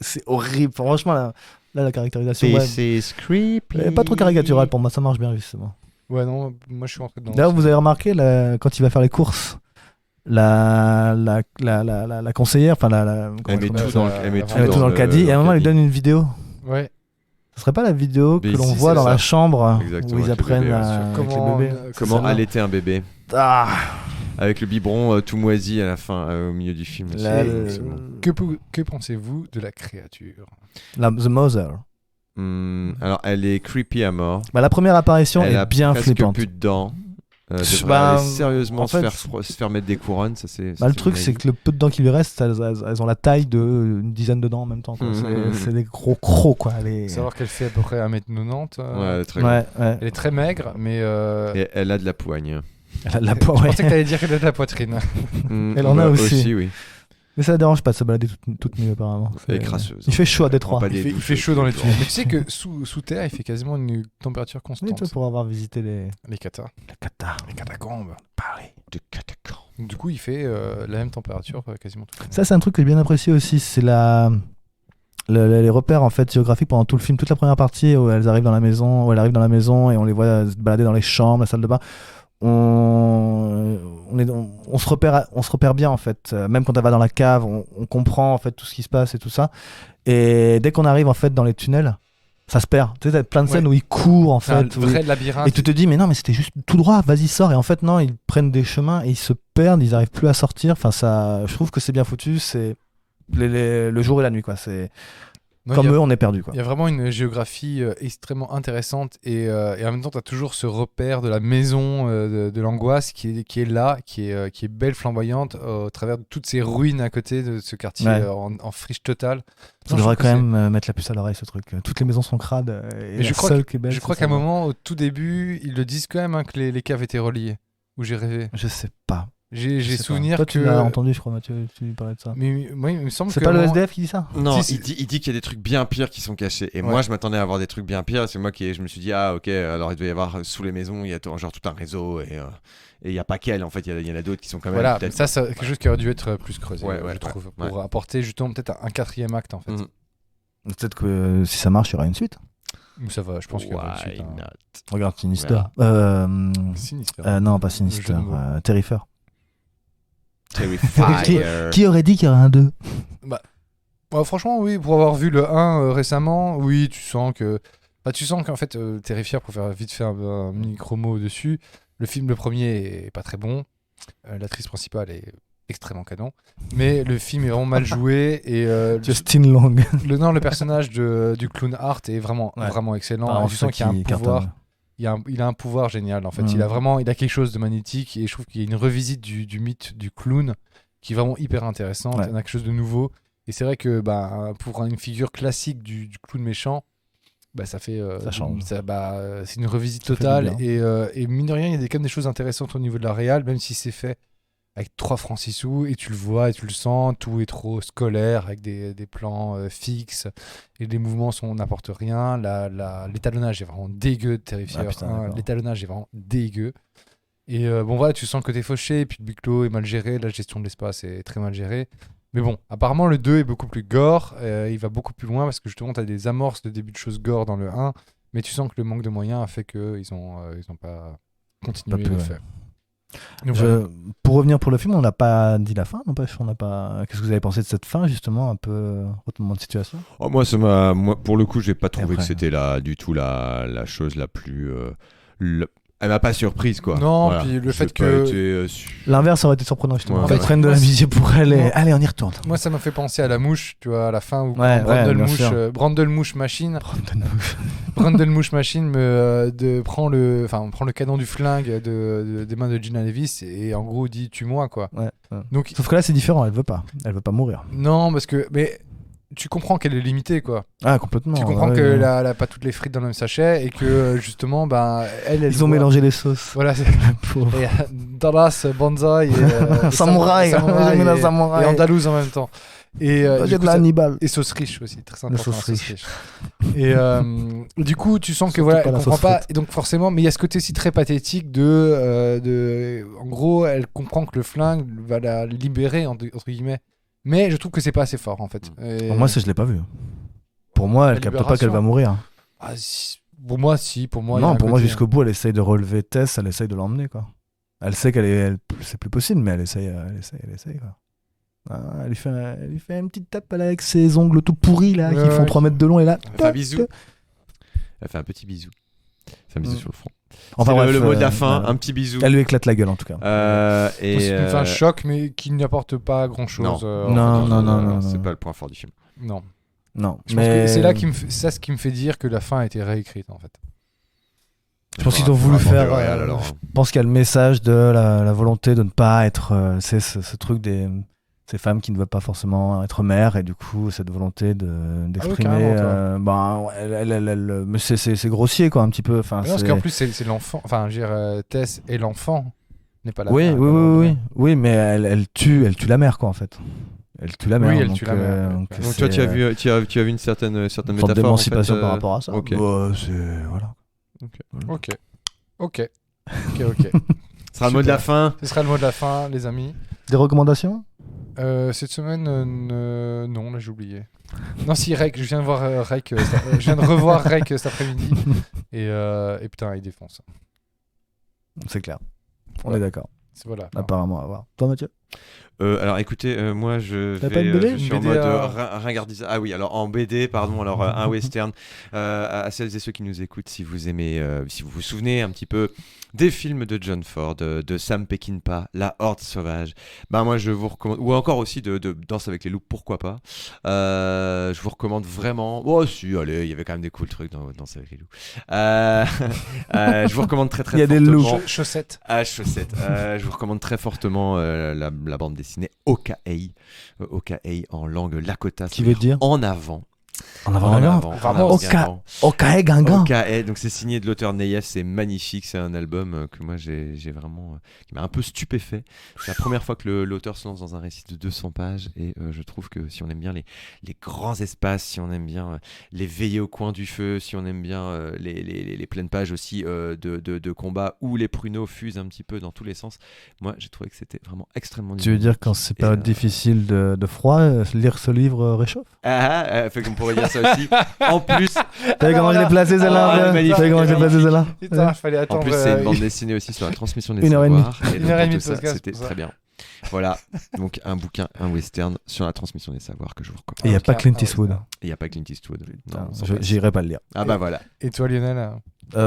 c'est horrible. Franchement, là, la caractérisation. Ouais, creepy. elle est pas trop caricaturale pour moi, ça marche bien justement. Ouais, non, moi je suis rentré dedans. D'ailleurs, vous avez remarqué quand il va faire les courses, la conseillère, enfin Elle met tout dans le elle met tout dans le caddie et à un moment elle lui donne une vidéo. Ouais. Ce serait pas la vidéo que Mais l'on si, voit c'est dans ça. la chambre Exactement, où ils avec le apprennent bébé, à... bien avec les bébés. Comment C'est allaiter un bébé Ah, avec le biberon tout moisi à la fin, au milieu du film. Là, C'est bon. Que pensez-vous de la créature? The Mother. Alors, elle est creepy à mort. Bah, la première apparition Elle est a bien presque flippante. plus de dents. Devrait Bah, aller sérieusement en fait, se faire mettre des couronnes, ça c'est. Bah, le truc, c'est que le peu de dents qui lui reste, elles ont la taille d'une dizaine de dents en même temps. Quoi. Mhm. C'est des gros crocs, quoi. Faut savoir qu'elle fait à peu près 1m90. Ouais, elle est très Ouais, ouais. Elle est très maigre, mais. Et elle a de la poigne. Elle a de la Je poids, ouais. pensais que t'allais dire qu'elle a de la poitrine. Elle en a Ouais, aussi. oui. Mais ça la dérange pas de se balader toute nue, apparemment. Elle est crasseuse. Il fait chaud à Détroit. Pas Il des fait, douches chaud dans les tout tunnels. le Mais tu sais que sous terre, il fait quasiment une température Oui, constante. toi, pour avoir visité Les catas. les Qatar. Les catacombes. Paris. De catacombes. Du coup, il fait la même température quasiment tout le temps. Ça, c'est un truc que j'ai bien apprécié aussi. C'est les repères en fait géographiques pendant tout le film. Toute la première partie où elles arrivent dans la maison, et on les voit se balader dans les chambres, la salle de bain. On se repère bien en fait. Même quand elle va dans la cave, on comprend en fait tout ce qui se passe et tout ça. Et dès qu'on arrive en fait dans les tunnels, ça se perd. Tu sais, t'as plein de scènes où ils courent en C'est un fait. vrai labyrinthe. Et tu te dis mais non, mais c'était juste tout droit, vas-y sors. Et en fait non, ils prennent des chemins et ils se perdent, ils arrivent plus à sortir. Enfin ça, je trouve que c'est bien foutu. C'est le jour et la nuit quoi. C'est Non, comme il y a- eux, on est perdu quoi. Il y a vraiment une géographie extrêmement intéressante et en même temps, tu as toujours ce repère de la maison de l'angoisse qui est là, qui est belle, flamboyante, au travers de toutes ces ruines à côté de ce quartier Ouais. en friche totale. Ça Non, je devrait trouve quand que même mettre la puce à l'oreille ce truc. Toutes les maisons sont crades. Et Mais la je crois seule qui est belle, Je crois c'est qu'à un celle-là. moment, au tout début, ils le disent quand même que les caves étaient reliées. Où j'ai rêvé. Je sais pas. J'ai Je sais pas. souvenir Toi, que. tu l'as entendu, je crois, Mathieu, tu parlais de ça. Mais moi, il me semble C'est que. pas à un le moment- SDF qui dit ça Non, Si, il dit qu'il y a des trucs bien pires qui sont cachés. Et Ouais. moi, je m'attendais à avoir des trucs bien pires. C'est moi je me suis dit, ah ok, alors il doit y avoir sous les maisons, il y a genre tout un réseau. Et il n'y a pas qu'elle, en fait, il y en a d'autres qui sont quand même. Voilà, peut-être- ça, c'est quelque chose qui aurait dû être plus creusé, Ouais, je ouais, trouve, ouais. pour apporter justement peut-être un quatrième acte en fait. Mhm. Peut-être que si ça marche, il y aura une suite. Ou ça va, je pense qu'il y aura une Why suite. hein. not? Regarde Sinister. Sinistre. Non, pas Sinister. Jeu de mots. Terrifier. Terrifier. Qui aurait dit qu'il y aurait un 2 Ouais, franchement, oui, pour avoir vu le 1 récemment, oui, tu sens que. Bah, tu sens qu'en fait, Terrifier, pour faire vite faire un micro-mot dessus, le premier est pas très bon. L'actrice principale est extrêmement canon. Mais le film est vraiment mal joué. Et Justin Long. le personnage du clown Art est vraiment, Ouais. vraiment excellent. Ah, Et tu sens qu'il y a un pouvoir. Il a un pouvoir génial en fait. Mhm. Il a quelque chose de magnétique et je trouve qu'il y a une revisite du mythe du clown qui est vraiment hyper intéressante. Ouais. Il y a quelque chose de nouveau. Et c'est vrai que pour une figure classique du clown méchant, ça fait. Ça change. C'est une revisite Ça fait totale. du Et mine de rien, il y a quand même des choses intéressantes au niveau de la réal, même si c'est fait avec 3 francs 6 sous et tu le vois et tu le sens, tout est trop scolaire avec des plans fixes et les mouvements n'apportent rien. L'étalonnage est vraiment dégueu de Terrifier. Ah, putain, d'accord. L'étalonnage est vraiment dégueu. Et bon voilà, tu sens le côté fauché et puis le huis clos est mal géré, la gestion de l'espace est très mal gérée. Mais bon, apparemment le 2 est beaucoup plus gore, il va beaucoup plus loin parce que justement tu as des amorces de début de choses gore dans le 1, mais tu sens que le manque de moyens a fait qu'ils ont pas continué Pas de pu, le ouais. faire. Donc, voilà. Pour revenir pour le film, on n'a pas dit la fin, n'empêche, on n'a pas. Qu'est-ce que vous avez pensé de cette fin, justement, un peu retournement de situation? Oh, moi, pour le coup, j'ai pas trouvé après, que c'était du tout la chose la plus. Elle m'a pas surprise, quoi. Non, Voilà. puis le J'ai fait pas que- été, L'inverse aurait été surprenant, justement. Ouais, En fait, ouais. ils prennent de la musique pour elle et. Allez, on y retourne. Moi, ça m'a fait penser à la mouche, tu vois, à la fin où Ouais, ouais, bien sûr. Brandle-Mouche Machine, Brandle-Mouche Machine prend le canon du flingue des mains de Gina Davis et en gros dit tue-moi, quoi. Ouais, ouais. Donc, Sauf que là, c'est différent, elle veut pas. Elle veut pas mourir. non, parce que. Mais tu comprends qu'elle est limitée, quoi. Ah, complètement. Tu comprends ouais, qu'elle ouais. a pas toutes les frites dans le même sachet et que justement, elle Ils ont voit- mélangé les sauces. Voilà, c'est. Pauvre. Et Dallas, Banzai et Samouraï, j'ai mis la samouraï. et Andalouse en même temps. Et du J'ai coup, de l'Hannibal. et sauce riche aussi, très important. sauce la riche. Et du coup, tu sens que Surtout voilà, pas elle la comprend sauce pas. frite. Et donc forcément, mais il y a ce côté aussi très pathétique en gros, elle comprend que le flingue va la libérer entre guillemets. Mais je trouve que c'est pas assez fort en fait. Et- Pour moi, je l'ai pas vu. Pour moi, elle La capte pas qu'elle va libération. mourir. Ah, pour moi, si, pour moi. il y a Non, un pour moi, côté- jusqu'au bout, elle essaye de relever Tess, elle essaye de l'emmener, quoi. Elle sait c'est plus possible, mais elle essaye, quoi. Ah, elle lui fait une petite tape là, avec ses ongles tout pourris, là, qui Ouais, font 3 mètres de long, et là. Elle fait un bisou. Elle fait un petit bisou. C'est un bisou sur le front. Enfin, C'est bref, le mot de la fin, voilà. un petit bisou. Elle lui éclate la gueule en tout cas. Et C'est une fin choc, mais qui n'apporte pas grand-chose. Non, non. C'est pas le point fort du film. Non. Non, Je pense que c'est là ce qui me fait dire que la fin a été réécrite, en fait. Je pense qu'ils ont voulu Rapport faire. du Royal, alors. Je pense qu'il y a le message de la volonté de ne pas être. C'est ce truc ces femmes qui ne veulent pas forcément être mères et du coup cette volonté d'exprimer. carrément, Mais c'est grossier quoi un petit peu. Enfin, Mais non, parce qu'en plus, c'est l'enfant. Enfin, je veux dire, Tess et l'enfant n'est pas la oui, mère, oui, mais elle tue la mère quoi en fait. Elle tue la mère. Oui, elle donc, tue la mère. Donc c'est, toi, tu as vu une certaine une sorte métaphore d'émancipation en fait, par rapport à ça. Ok. Voilà. Ok. Ce sera le mot de la fin. Ce sera le mot de la fin, les amis. Des recommandations? Cette semaine, non, là j'ai oublié. Non, si, Rec, je viens de voir Rec, je viens de revoir Rec cet après-midi. Et putain, il défonce. C'est clair. On Ouais. est d'accord. Voilà. Apparemment, à voir. Toi, Mathieu? Alors écoutez, moi je T'as pas une BD? je suis Une en BD mode à- ringardise. Ah oui, alors en BD, pardon, alors un western. À celles et ceux qui nous écoutent, si vous aimez, si vous vous souvenez un petit peu des films de John Ford, de Sam Peckinpah, La Horde sauvage, bah moi je vous recommande, ou encore aussi de Danse avec les loups, pourquoi pas. Je vous recommande vraiment. Oh si, allez, il y avait quand même des cool trucs dans Danse avec les loups. Je vous recommande très Il y a des fortement. loups. Chaussettes. Ah, chaussettes. Je vous recommande très fortement la bande dessinée Okaei. Okaei en langue Lakota. Qui veut dire en avant. En avant. Vraiment, Okae Gangan. Okaei, donc c'est signé de l'auteur Neyef, c'est magnifique, c'est un album que moi j'ai vraiment qui m'a un peu stupéfait. C'est la première fois que l'auteur se lance dans un récit de 200 pages et je trouve que si on aime bien les grands espaces, si on aime bien les veillées au coin du feu, si on aime bien les pleines pages aussi de combat où les pruneaux fusent un petit peu dans tous les sens, moi j'ai trouvé que c'était vraiment extrêmement Tu veux dire quand c'est période difficile de froid, lire ce livre réchauffe? fait qu'on pourrait dire ça aussi. En plus, T'as vu comment je l'ai placé celle-là? magnifique. T'as vu comment je l'ai placé celle-là? Putain, il fallait en attendre. plus c'est une bande dessinée aussi sur la transmission des Une heure et demie. savoirs. Et Une donc, heure et en demie tout de ça, podcast, c'était pour ça. très bien. Voilà, donc un bouquin, un western sur la transmission des savoirs que je vous Et il recommande. n'y a pas Ok. Clint Ah ouais, Eastwood. ça. Et il n'y a pas Clint Eastwood. Putain, Non, sans place. j'irai pas le lire. Ah bah voilà. Et toi, Lionel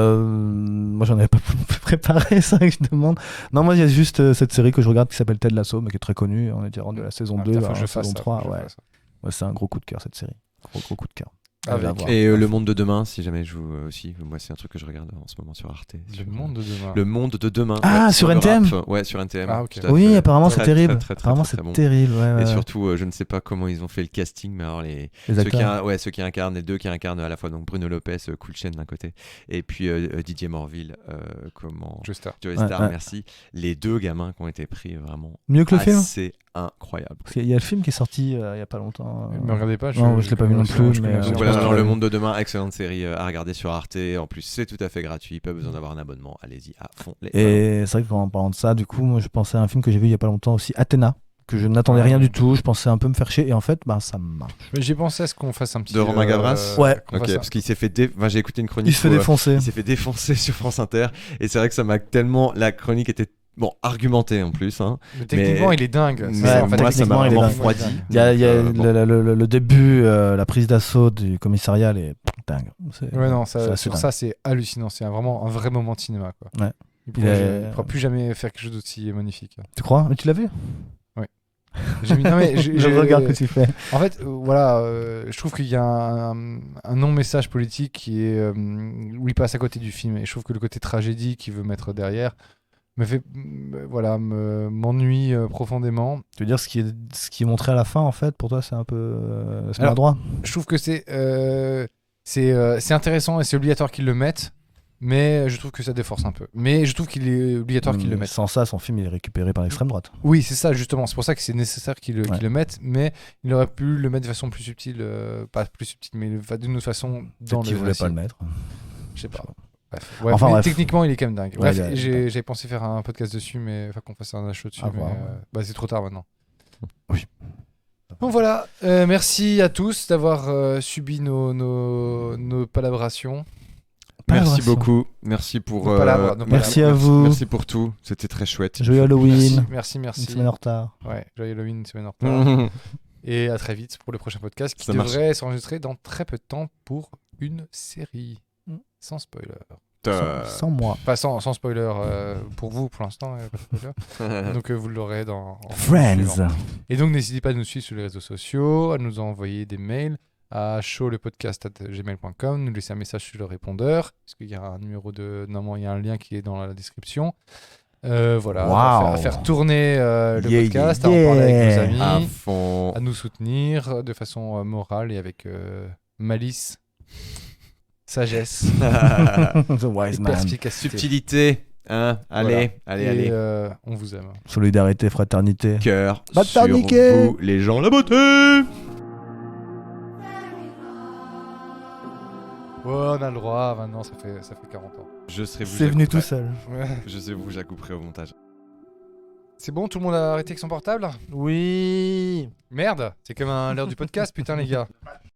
Moi j'en avais pas préparé ça que je demande. Non, moi il y a juste cette série que je regarde qui s'appelle Ted Lasso mais qui est très connue. On est déjà rendu à la saison 2, putain, faut là, que je la fasse saison ça, 3. faut que je Ouais. fasse ça. Ouais, c'est un gros coup de cœur cette série. Gros coup de cœur. Avec- À voir. Et Le Monde de demain, si jamais je vous aussi, moi c'est un truc que je regarde en ce moment sur Arte. Le monde de demain. Le Monde de demain. Ah, Ouais, sur le NTM? rap. Ouais, sur NTM. Ah, ok. tout à Oui, fait. apparemment Très, c'est terrible. très, très, très, Apparemment très, c'est très bon. terrible. Ouais, Et surtout, je ne sais pas comment ils ont fait le casting, mais alors les ceux acteurs. qui incarnent, les deux qui incarnent à la fois donc Bruno Lopez, Cool Chain d'un côté, et puis Didier Morville, Joestar. Joey Ouais, Star, ouais. merci. Les deux gamins qui ont été pris vraiment Mieux que le film. assez incroyable. Parce qu'il y a le film qui est sorti il y a pas longtemps. Ne me regardez pas. Non, je l'ai pas vu non plus, je mais, connais je Donc pas. voilà, pense dans que- Le Monde de demain, excellente série à regarder sur Arte. En plus, c'est tout à fait gratuit, pas besoin d'avoir un abonnement. Allez-y à fond. Et c'est vrai qu'en parlant de ça, du coup, moi je pensais à un film que j'ai vu il y a pas longtemps aussi, Athéna, que je n'attendais rien du tout. Je pensais un peu me faire chier et en fait, bah ça marche. Mais j'ai pensé à ce qu'on fasse un petit. De Romain Gavras Ouais. qu'on Ok, fasse un- parce qu'il s'est fait j'ai écouté une chronique. Il se fait où, défoncer. il s'est fait défoncer sur France Inter et c'est vrai que ça m'a tellement. La chronique était argumentée en plus. Hein. Mais techniquement, il est dingue. C'est Mais ça, en fait. moi, ça m'a techniquement, il est vraiment dingue. refroidi. Il y a Donc, bon. le début, la prise d'assaut du commissariat, elle est dingue. Ouais, non, c'est assez sur dingue. ça, c'est hallucinant. C'est vraiment un vrai moment de cinéma. Quoi. Ouais. Il Il ne est- pourra plus jamais faire quelque chose d'aussi magnifique. Tu crois? Mais tu l'as vu? J'ai mis... non, mais Je regarde que tu fais. En fait, voilà, je trouve qu'il y a un non-message politique qui est où il passe à côté du film. Et je trouve que le côté tragédie qu'il veut mettre derrière me fait, m'ennuie profondément. Tu veux dire ce qui est montré à la fin, en fait, pour toi, c'est un peu c'est Alors, maladroit? Je trouve que c'est intéressant et c'est obligatoire qu'ils le mettent, mais je trouve que ça déforce un peu. Mais je trouve qu'il est obligatoire qu'ils le mettent. Sans ça, son film il est récupéré par l'extrême droite. Oui, c'est ça, justement. C'est pour ça que c'est nécessaire qu'ils le mettent, mais il aurait pu le mettre de façon plus subtile, pas plus subtile, mais d'une autre façon dans Peut-être qu'il le voulait récit. pas le mettre. Je sais pas. Bref. Ouais, Enfin, mais bref. techniquement, il est quand même dingue. Ouais, Bref, il est- j'avais pensé faire un podcast dessus, mais enfin qu'on fasse un show dessus, À mais voir, ouais. c'est trop tard maintenant. Oui. Bon voilà, merci à tous d'avoir subi nos palabrations. Merci beaucoup. Merci pour. Nos palabres, nos Merci palabres. à vous. Merci pour tout. C'était très chouette. Joyeux Halloween. Merci. Une semaine en retard. Ouais, joyeux Halloween, une semaine en retard. Mhm. Et à très vite pour le prochain podcast qui Ça marche. devrait s'enregistrer dans très peu de temps pour une série. sans spoiler. Sans moi. Enfin, sans spoiler pour vous, pour l'instant. Pas de spoiler. Donc, vous l'aurez en Friends. suivant. Et donc, n'hésitez pas à nous suivre sur les réseaux sociaux, à nous envoyer des mails à showlepodcast@gmail.com, nous laisser un message sur le répondeur, parce qu'il y a un numéro de... Normalement, il y a un lien qui est dans la description. Voilà, Wow. à faire tourner le Yeah, podcast, yeah, à en parler avec nos yeah. amis, À fond. à nous soutenir de façon morale et avec malice, sagesse The Wise et Man. perspicacité. Subtilité. Hein, allez, allez. On vous aime. Solidarité, fraternité. Cœur sur Maternité. vous, les gens, la beauté. Ouais, on a le droit, maintenant ça fait 40 ans. Je serai vous. C'est venu tout j'accouperai. seul. Je sais vous, j'accouperai au montage. C'est bon, tout le monde a arrêté avec son portable? Oui. Merde, c'est comme l'heure du podcast, putain les gars.